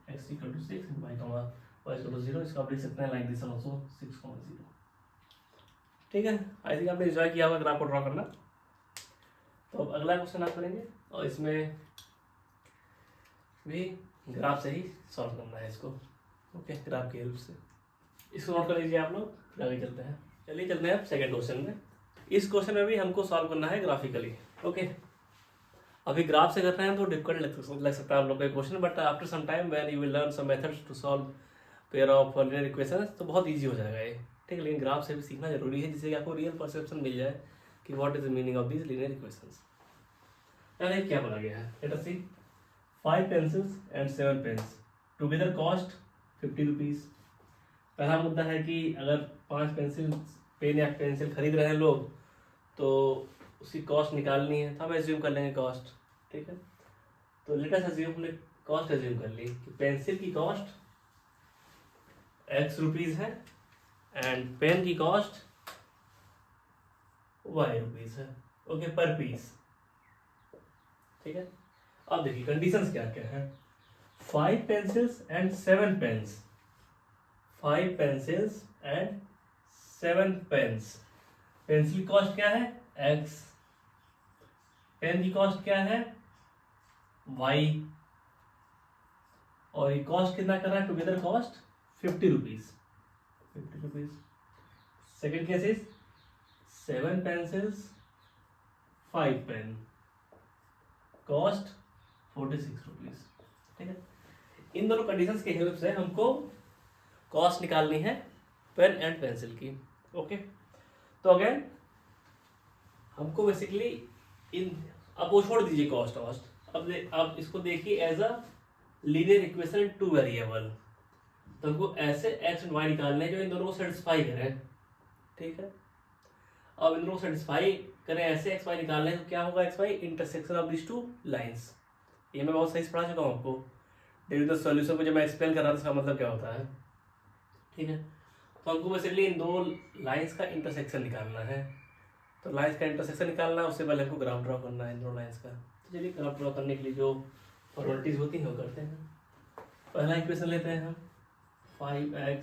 x = 6 and y = 0, इसको आप लिख सकते हैं लाइक दिस आल्सो 6,0। ठीक है, आई थिंक आपने एंजॉय किया होगा ग्राफ को ड्रॉ करना। तो अब अगला क्वेश्चन आप करेंगे, और इसमें भी ग्राफ से ही सॉल्व करना है इसको। ओके, ग्राफ की हेल्प से इसको नोट कर लीजिए आप लोग, फिर आगे चलते हैं। चलिए चलते हैं अब सेकंड क्वेश्चन में। इस क्वेश्चन में भी हमको सॉल्व करना है ग्राफिकली। ओके, अभी ग्राफ से कर रहे हैं तो डिफिकल्ट लग सकता है आप लोग का question, but after some time when you will learn some methods to solve pair of linear equations तो बहुत ईजी हो जाएगा ये। ठीक है, लेकिन ग्राफ से भी सीखना जरूरी है, जिससे कि आपको रियल परसेप्शन मिल जाए कि what is the meaning of these linear equations. यानी क्या बोला गया है, let us see 5 pencils and 7 pens together cost 50 rupees. पहला मुद्दा है कि अगर 5 पेन या पेंसिल खरीद रहे हैं लोग तो उसकी कॉस्ट निकालनी है, तो हम एज्यूम कर लेंगे कॉस्ट। ठीक है, तो लेट अस एज्यूम, हमने कॉस्ट एज्यूम कर ली कि पेंसिल की कॉस्ट x रुपीज है एंड पेन की कॉस्ट y रुपीज है। Okay, per piece. ठीक है, अब देखिए कंडीशंस क्या क्या है। 5 pencils and 7 pens, 5 pencils and 7 pens. Pencil cost क्या है x, पेन की कॉस्ट क्या है y, और ये कॉस्ट कितना कर रहा है, together cost 50 rupees. 50 rupees. Second case is 7 pencils 5 pen, cost 46 rupees. ठीक है, इन दोनों कंडीशंस के हेल्प से हमको कॉस्ट निकालनी है पेन एंड पेंसिल की। ओके, तो अगेन हमको बेसिकली इन, अब वो छोड़ दीजिए कॉस्ट वॉस्ट, अब इसको देखिए as a linear equation two variable. तो हमको ऐसे एक्स एंड वाई निकालने हैं जो इन दोनों को सेटिस्फाई करें। ठीक है, अब इन दोनों को सेटिस्फाई करें, ऐसे एक्स वाई निकालने हैं, तो क्या होगा x y intersection of this two lines. ये मैं बहुत सही से पढ़ा चुका हूँ आपको, ड्यूरिंग द सॉल्यूशन को जब मैं एक्सप्लेन कर रहा था इसका मतलब क्या होता है। ठीक है, तो हमको बेसिकली इन दो लाइंस का इंटरसेक्शन निकालना है। तो लाइंस का इंटरसेक्शन निकालना है, उससे पहले हमको ग्राफ ड्रॉ करना है इन दोनों लाइंस का। तो चलिए ग्राफ ड्रॉ करने के लिए जो फॉर्मेलिटीज होती हैं वो करते हैं। पहला इक्वेशन लेते हैं हम 5x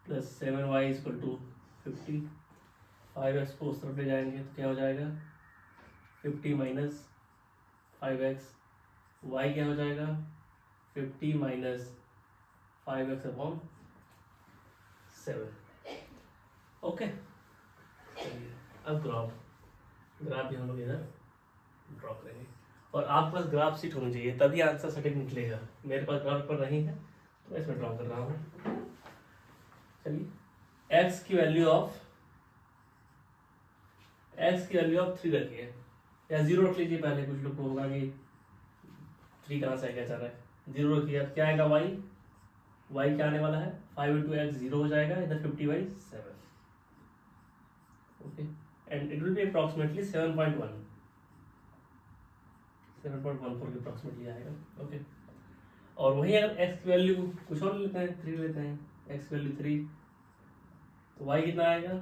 + 7y = 50। 5x को उस तरफ ले जाएंगे तो क्या हो जाएगा 50 - 5x, y क्या हो जाएगा 50 - 5x/7। ओके, चलिए अब ग्राफ भी हम लोग इधर ड्रॉ करेंगे, और आपके पास ग्राफ शीट होनी चाहिए तभी आंसर सटीक निकलेगा। मेरे पास ग्राफ पर नहीं है तो मैं इसमें ड्रॉ कर रहा हूँ। चलिए x की वैल्यू ऑफ 3 रखिए, या 0 रख लीजिए पहले। कुछ लोग को होगा कि 3 कहाँ से आएगा अचानक, 0 रखिए। क्या आएगा y क्या आने वाला है 5 × x 0 हो जाएगा, इधर 50/7। Okay, and it will B approximately 7.14 के अप्रॉक्सीमेटली आएगा। ओके, और वहीं अगर x की वैल्यू कुछ और लेते हैं, 3 लेते हैं, x की वैल्यू 3, तो y कितना आएगा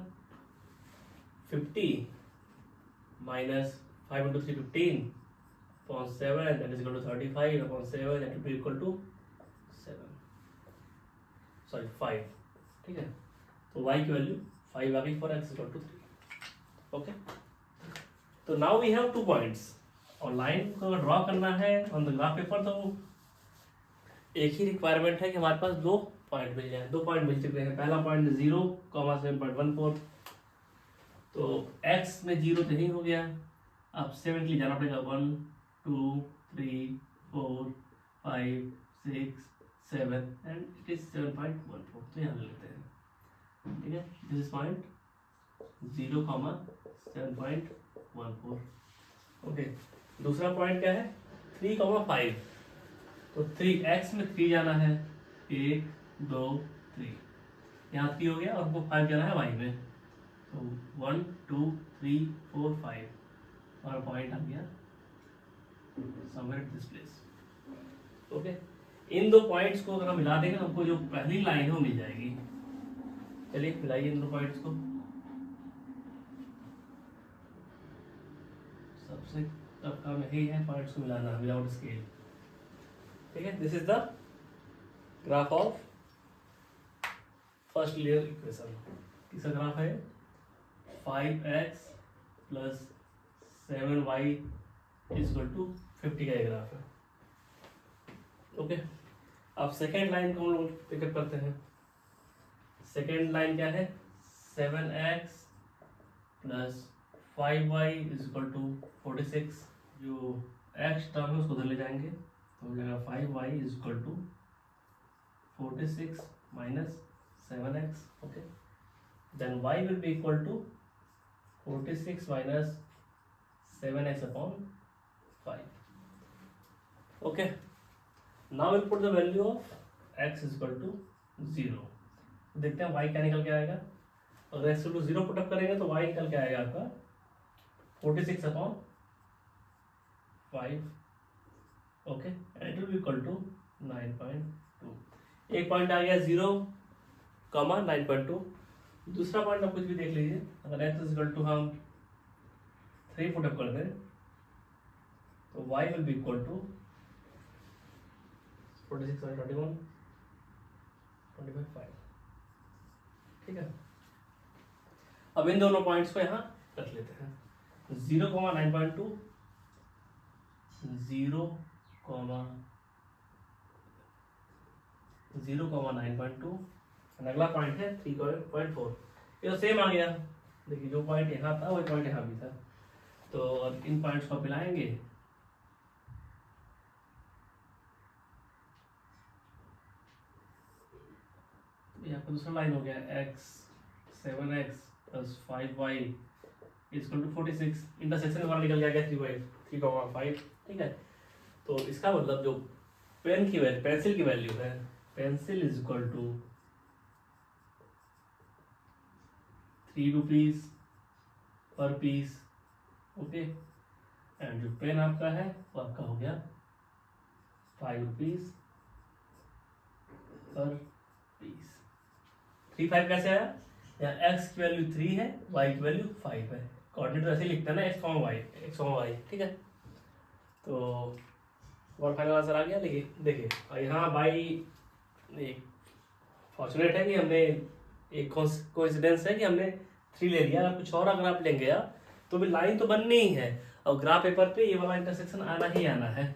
50 - 5 × 3 15/7, that is equal to 35/7, that will be equal to 5। ठीक है, तो y की वैल्यू 5 आ गई फॉर x = 3। ओके, तो नाउ वी हैव 2 पॉइंट्स, और लाइन को अगर ड्रॉ करना है ऑन द ग्राफ पेपर तो एक ही रिक्वायरमेंट है कि हमारे पास 2 पॉइंट मिल जाए। 2 पॉइंट मिल चुके हैं। पहला पॉइंट 0, 7.14, तो x में 0 तो नहीं हो गया, अब 7 के लिए जाना पड़ेगा 1 2 3 4 5 6 7 एंड इट इज 7.14। तो यहाँ लेते हैं। ठीक है, दिस इज पॉइंट 0, 7.14। ओके, दूसरा पॉइंट क्या है 3, 5, तो 3x में 3 जाना है, 1 2 3, यहाँ 3 हो गया, और हमको 5 जाना है y में, तो 1 2 3 4 5, और पॉइंट आ गया somewhere at this place. Okay, in 2 points को अगर हम मिला देंगे हमको जो पहली लाइन है वो मिल जाएगी। चलिए मिलाइए इन 2 पॉइंट्स को। सबसे टफ काम यही है पॉइंट्स को मिलाना विदाउट स्केल। ठीक है, this is the graph of first linear equation. किसका ग्राफ है 5x + 7y = 50 का ग्राफ है। ओके, अब सेकेंड लाइन को हम लोग पिकअप करते हैं। सेकेंड लाइन क्या है 7x + 5y = 46। जो x टर्म है उसको उधर ले जाएंगे तो हो जाएगा 5y = 46 - 7x। Okay, then y will be equal to 46 - 7x/5। okay, now we'll put the value of x = 0। देखते हैं y क्या निकल के आएगा। अगर x = 0 पुटअप करेंगे तो y निकल के आएगा आपका 46/5। Okay, and it will be equal to 9.2। एक पॉइंट आ गया 0, 9.2। दूसरा पॉइंट आप कुछ भी देख लीजिए। अगर x = हम 3 पुटअप कर दें तो y will be equal to 46 - 21 25। ठीक है, अब इन दोनों पॉइंट्स को यहाँ रख लेते हैं। 0, 9.2, 0, 9.2, अगला पॉइंट है 3.4। ये तो सेम आ गया। देखिए जो पॉइंट यहाँ था वही पॉइंट यहाँ भी था, तो अब इन पॉइंट्स को मिलाएंगे ये आपका दूसरा लाइन हो गया, x 7x plus 5y equal to 46। Intersection हमारा निकल गया 3/5, ठीक है। तो इसका मतलब जो पेंसिल की वैल्यू है, pencil is equal to 3 rupees per piece, okay. And जो पेन आपका है वो आपका हो गया 5 रुपीज पर पीस। 3/5 कैसे आया? यहाँ x की वैल्यू 3 है, y की वैल्यू 5 है। कोऑर्डिनेट ऐसे लिखते हैं ना, x, y, ठीक है। तो और फाइनल आंसर आ गया। देखिए यहाँ बाई एक फॉर्चुनेट है कि हमने एक कोइंसिडेंस है कि हमने 3 ले लिया। अगर कुछ और अगर आप लेंगे यार तो भी लाइन तो बननी ही है, और ग्राफ पेपर पे ये वाला इंटरसेक्शन आना ही आना है,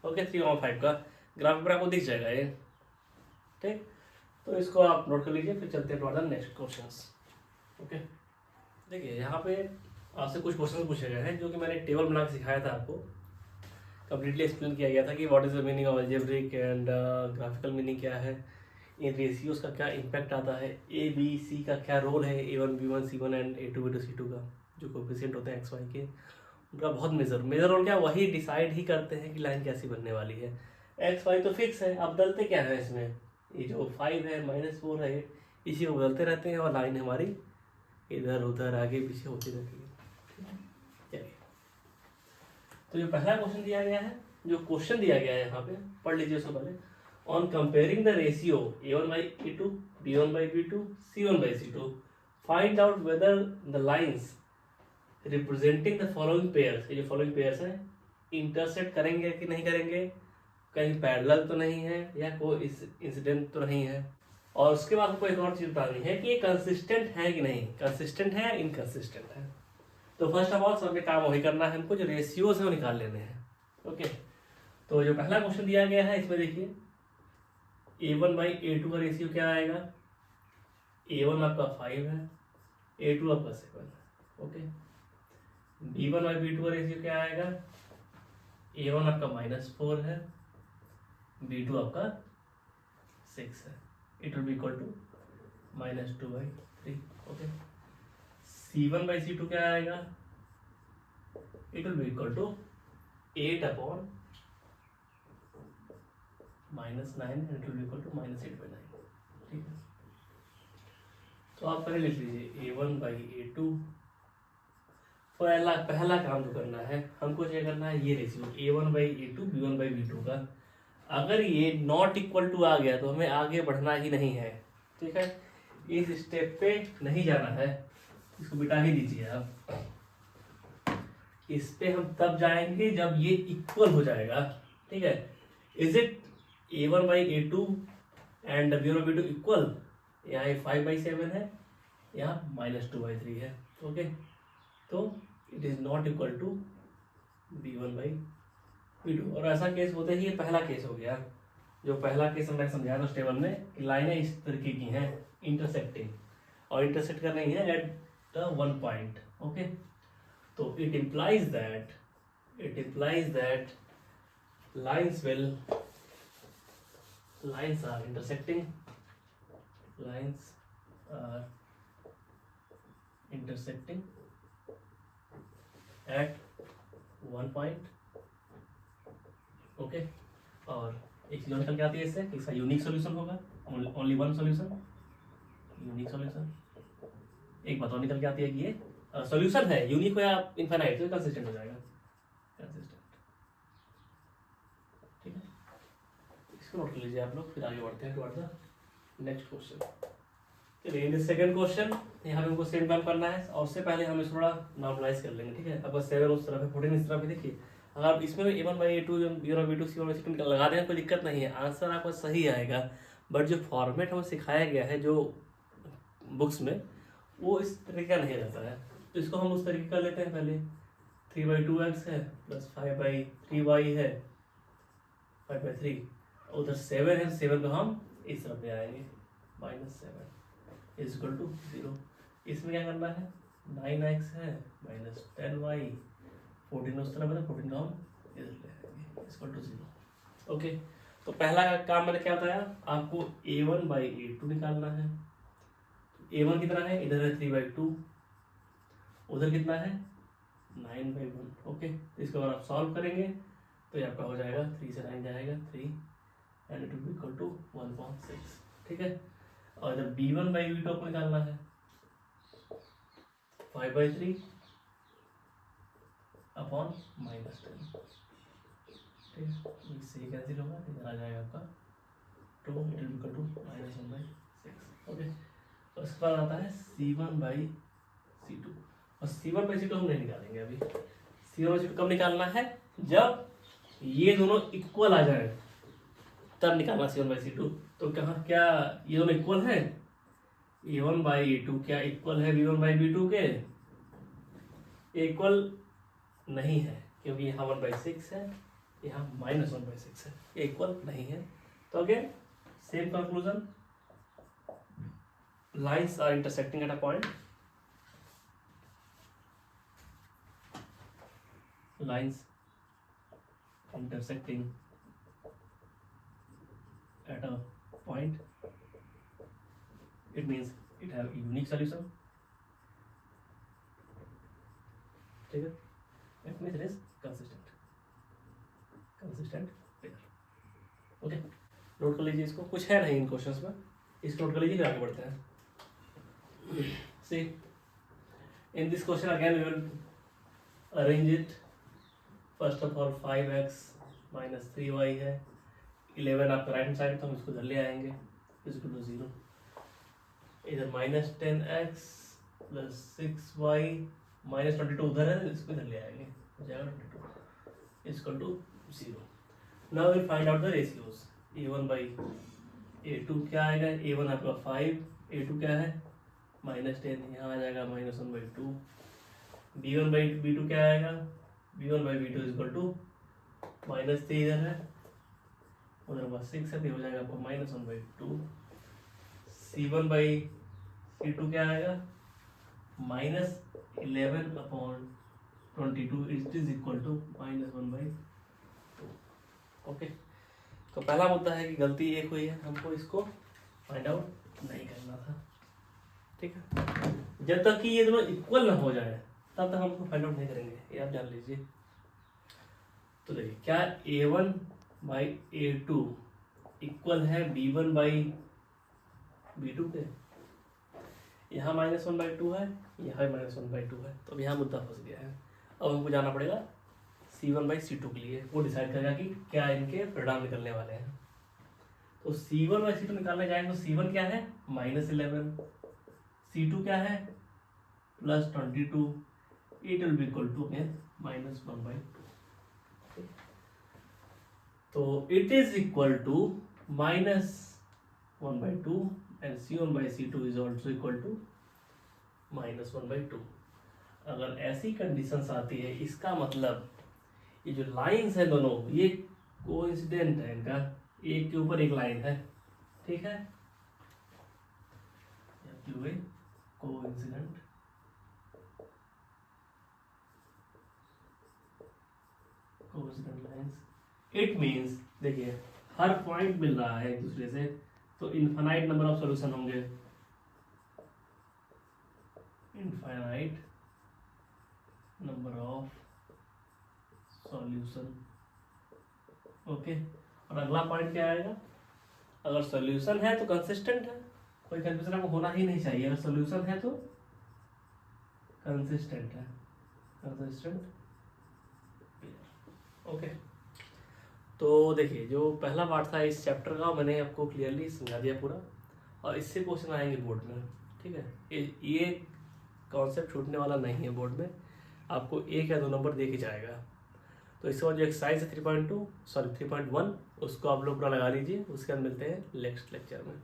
ओके। 3/5 का ग्राफ पेपर आपको दिख जाएगा ये, ठीक। तो इसको आप नोट कर लीजिए, फिर चलते हैं to the next questions, okay. देखिए यहाँ पे आपसे कुछ क्वेश्चन पूछे गए हैं जो कि मैंने टेबल बना के सिखाया था आपको, कम्प्लीटली एक्सप्लेन किया गया था कि what is the meaning of algebraic and graphical meaning क्या है, इन रेशियोज का क्या इम्पैक्ट आता है, ए बी सी का क्या रोल है, A1 B1 C1 and A2 B2 C2 का, जो कोफिशिएंट होते हैं XY के, उनका बहुत मेजर रोल क्या, वही डिसाइड ही करते हैं कि लाइन कैसी बनने वाली है। XY तो फिक्स है, अब बदलते क्या है इसमें, ये जो 5 है -4 है, इसी को बदलते रहते हैं और लाइन हमारी इधर उधर आगे पीछे होती रहती है। चलिए, तो जो पहला क्वेश्चन दिया गया है, जो क्वेश्चन दिया गया है यहाँ पे पढ़ लीजिए उसको पहले। On comparing the ratio A1/A2 B1/B2 C1/C2 find out whether the lines representing the following pairs, ये जो फॉलोइंग पेयर्स हैं इंटरसेक्ट करेंगे कि नहीं करेंगे, कहीं पैरेलल तो नहीं है या कोई इंसिडेंट तो नहीं है, और उसके बाद हमको एक और चीज बतानी है कि ये कंसिस्टेंट है कि नहीं, कंसिस्टेंट है या इनकंसिस्टेंट है। तो फर्स्ट ऑफ ऑल सब काम वही करना है, हमको जो रेशियोज है वो निकाल लेने हैं, ओके। तो जो पहला क्वेश्चन दिया गया है इसमें देखिए A1/A2 का रेशियो क्या आएगा, A1 आपका 5 है, A2 आपका 7 है, ओके। B1/B2 का रेशियो क्या आएगा, A1 आपका -4 है, B2 आपका 6 है, it will be equal to -2/3, okay. C1/C2 क्या आएगा, it will be equal to 8/-9 and it will be equal to -8/9, ठीक है। तो आप पहले लिख लीजिए A1/A2। पहला काम जो करना है हमको क्या करना है, ये रेशियो A1/A2 B1/B2 का अगर ये नॉट इक्वल टू आ गया तो हमें आगे बढ़ना ही नहीं है, ठीक है। इस स्टेप पे नहीं जाना है, इसको बिटा ही दीजिए आप। इस पे हम तब जाएंगे जब ये इक्वल हो जाएगा, ठीक है। Is it A1/A2 and B1/B2 equal, यहाँ 5/7 है, यहाँ -2/3 है, ओके। तो it is not equal to B1/B2, और ऐसा केस होते ही ये पहला केस हो गया। जो पहला केस हमने समझाया था उस टेबल में कि लाइनें इस तरीके की हैं इंटरसेक्टिंग, और इंटरसेक्ट कर रही है at the one point, okay. तो it implies that lines are intersecting at one point, okay. और एक चीज निकल के आती है इससे कि इसका यूनिक सॉल्यूशन होगा, only one solution, unique solution. एक बात और निकल के आती है कि ये सॉल्यूशन है यूनिक हो या इनफाइनाइट, तो कंसिस्टेंट हो जाएगा, कंसिस्टेंट, ठीक है। इसको नोट कर लीजिए आप लोग, फिर आगे बढ़ते हैं टुवर्ड द नेक्स्ट क्वेश्चन। चलिए इन सेकंड क्वेश्चन यहाँ पे हमको सेम काम करना है, और उससे पहले हम इस थोड़ा नॉर्मलाइज कर लेंगे, ठीक है। अब 7 उस तरफ है, 14 इस तरफ है। देखिए अगर आप इसमें A1/A2 B1/B2 C1/C2 लगा दें कोई दिक्कत नहीं है, आंसर आपका सही आएगा। बट जो फॉर्मेट हमें सिखाया गया है जो बुक्स में, वो इस तरीके का नहीं रहता है, तो इसको हम उस तरीके का लेते हैं। पहले 3/2x है प्लस 5/3y है, 5/3, उधर 7 है, 7 को हम इस तरफ ले आएंगे, -7 इज इक्वल टू 0। इसमें क्या करना है, 9x है -10y, 14 उस तरफ है, 14 को हम इधर ले आएंगे इक्वल टू 0, ओके। तो पहला काम मैंने क्या बताया आपको, a1/a2 निकालना है। a1 कितना है, इधर है 3/2, उधर कितना है 9/1। ओके, तो इसके बाद आप सॉल्व करेंगे तो ये आपका हो जाएगा 3 से 9 जाएगा 3 and it will be equal to 1/6। ठीक है, और इधर b1/b2 आपको निकालना है 5/3 अपॉन -10। ठीक है, इससे ये कैंसिल होगा, इधर आ जाएगा आपका 2 it will be equal to -1/6। Okay, और इसके बाद आता है c1/c2, और c1/c2 हम नहीं निकालेंगे अभी। c1/c2 कब निकालना है, जब ये दोनों इक्वल आ जाए तब निकालना c1/c2। तो कहाँ क्या ये दोनों इक्वल है, a1/a2 क्या इक्वल है b1/b2 के, इक्वल नहीं है क्योंकि यहाँ 1/6 है, यहाँ -1/6 है, इक्वल नहीं है। तो again same conclusion, lines are intersecting at a point, lines intersecting at a point, it means it have a unique solution. ठीक है, it means it is consistent pair। Okay, note कर लीजिए इसको, कुछ है नहीं इन क्वेश्चंस में, इसको नोट कर लीजिए फिर आगे बढ़ते हैं। See, in this question again we will arrange it। First of all 5x - 3y है, 11 आपका राइट हैंड साइड तो हम इसको इधर ले आएंगे इक्वल टू 0। इधर -10x + 6y -22 उधर है, इसको इधर ले आएंगे, हो जाएगा 22 equal to 0। Now will find out the ratios. a1/a2 क्या आएगा, a1 आपका 5, a2 क्या है -10, यहाँ आ जाएगा -1/2। b1/b2 क्या आएगा, b1/b2 इक्वल टू -3 इधर है, उधर बस 6 है, तो हो जाएगा आपको -1/2। c1/c2 क्या आएगा, -11/22 it is equal to -1/2। Okay, तो पहला मुद्दा है कि गलती एक हुई है, हमको इसको फाइंड आउट नहीं करना था। ठीक है, जब तक कि ये दोनों इक्वल ना हो जाए तब तक हम इसको फाइंड आउट नहीं करेंगे, ये आप जान लीजिए। तो देखिए क्या a1/a2 इक्वल है b1/b2 के, यहाँ -1/2 है, यहाँ -1/2 है, तो अब यहाँ मुद्दा फंस गया है। अब हमको जाना पड़ेगा c1/c2 के लिए, वो डिसाइड करेगा कि क्या इनके परिणाम निकलने वाले हैं। तो c1/c2 निकालने जाएंगे तो c1 क्या है -11, c2 क्या है +22, it will be equal to -1/2। तो it is equal to -1/2 and c1/c2 is also equal to -1/2। अगर ऐसी कंडीशंस आती है, इसका मतलब ये जो लाइंस है दोनों ये कोइंसिडेंट है, इनका एक के ऊपर एक लाइन है। ठीक है, कोइंसिडेंट लाइंस, इट मीन्स देखिए हर पॉइंट मिल रहा है एक दूसरे से, तो इनफाइनाइट नंबर ऑफ सॉल्यूशन होंगे, infinite number of solution. Okay, और अगला पॉइंट क्या आएगा, अगर सॉल्यूशन है तो कंसिस्टेंट है, कोई कंफ्यूजन आपको होना ही नहीं चाहिए, अगर सॉल्यूशन है तो कंसिस्टेंट है, कंसिस्टेंट। ओके, तो देखिए जो पहला पार्ट था इस चैप्टर का मैंने आपको क्लियरली समझा दिया पूरा, और इससे क्वेश्चन आएंगे बोर्ड में। ठीक है, ये कॉन्सेप्ट छूटने वाला नहीं है, बोर्ड में आपको 1 या 2 नंबर दे के जाएगा। तो इसके बाद जो एक्सरसाइज है 3.1 उसको आप लोग पूरा लगा लीजिए, उसके बाद मिलते हैं नेक्स्ट लेक्चर में,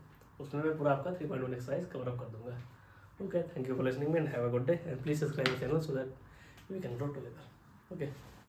उसमें मैं पूरा आपका 3.1 एक्सरसाइज कवर अप कर दूंगा। Okay, thank you for listening me and have a good day and please subscribe the channel so that we can grow together. Okay.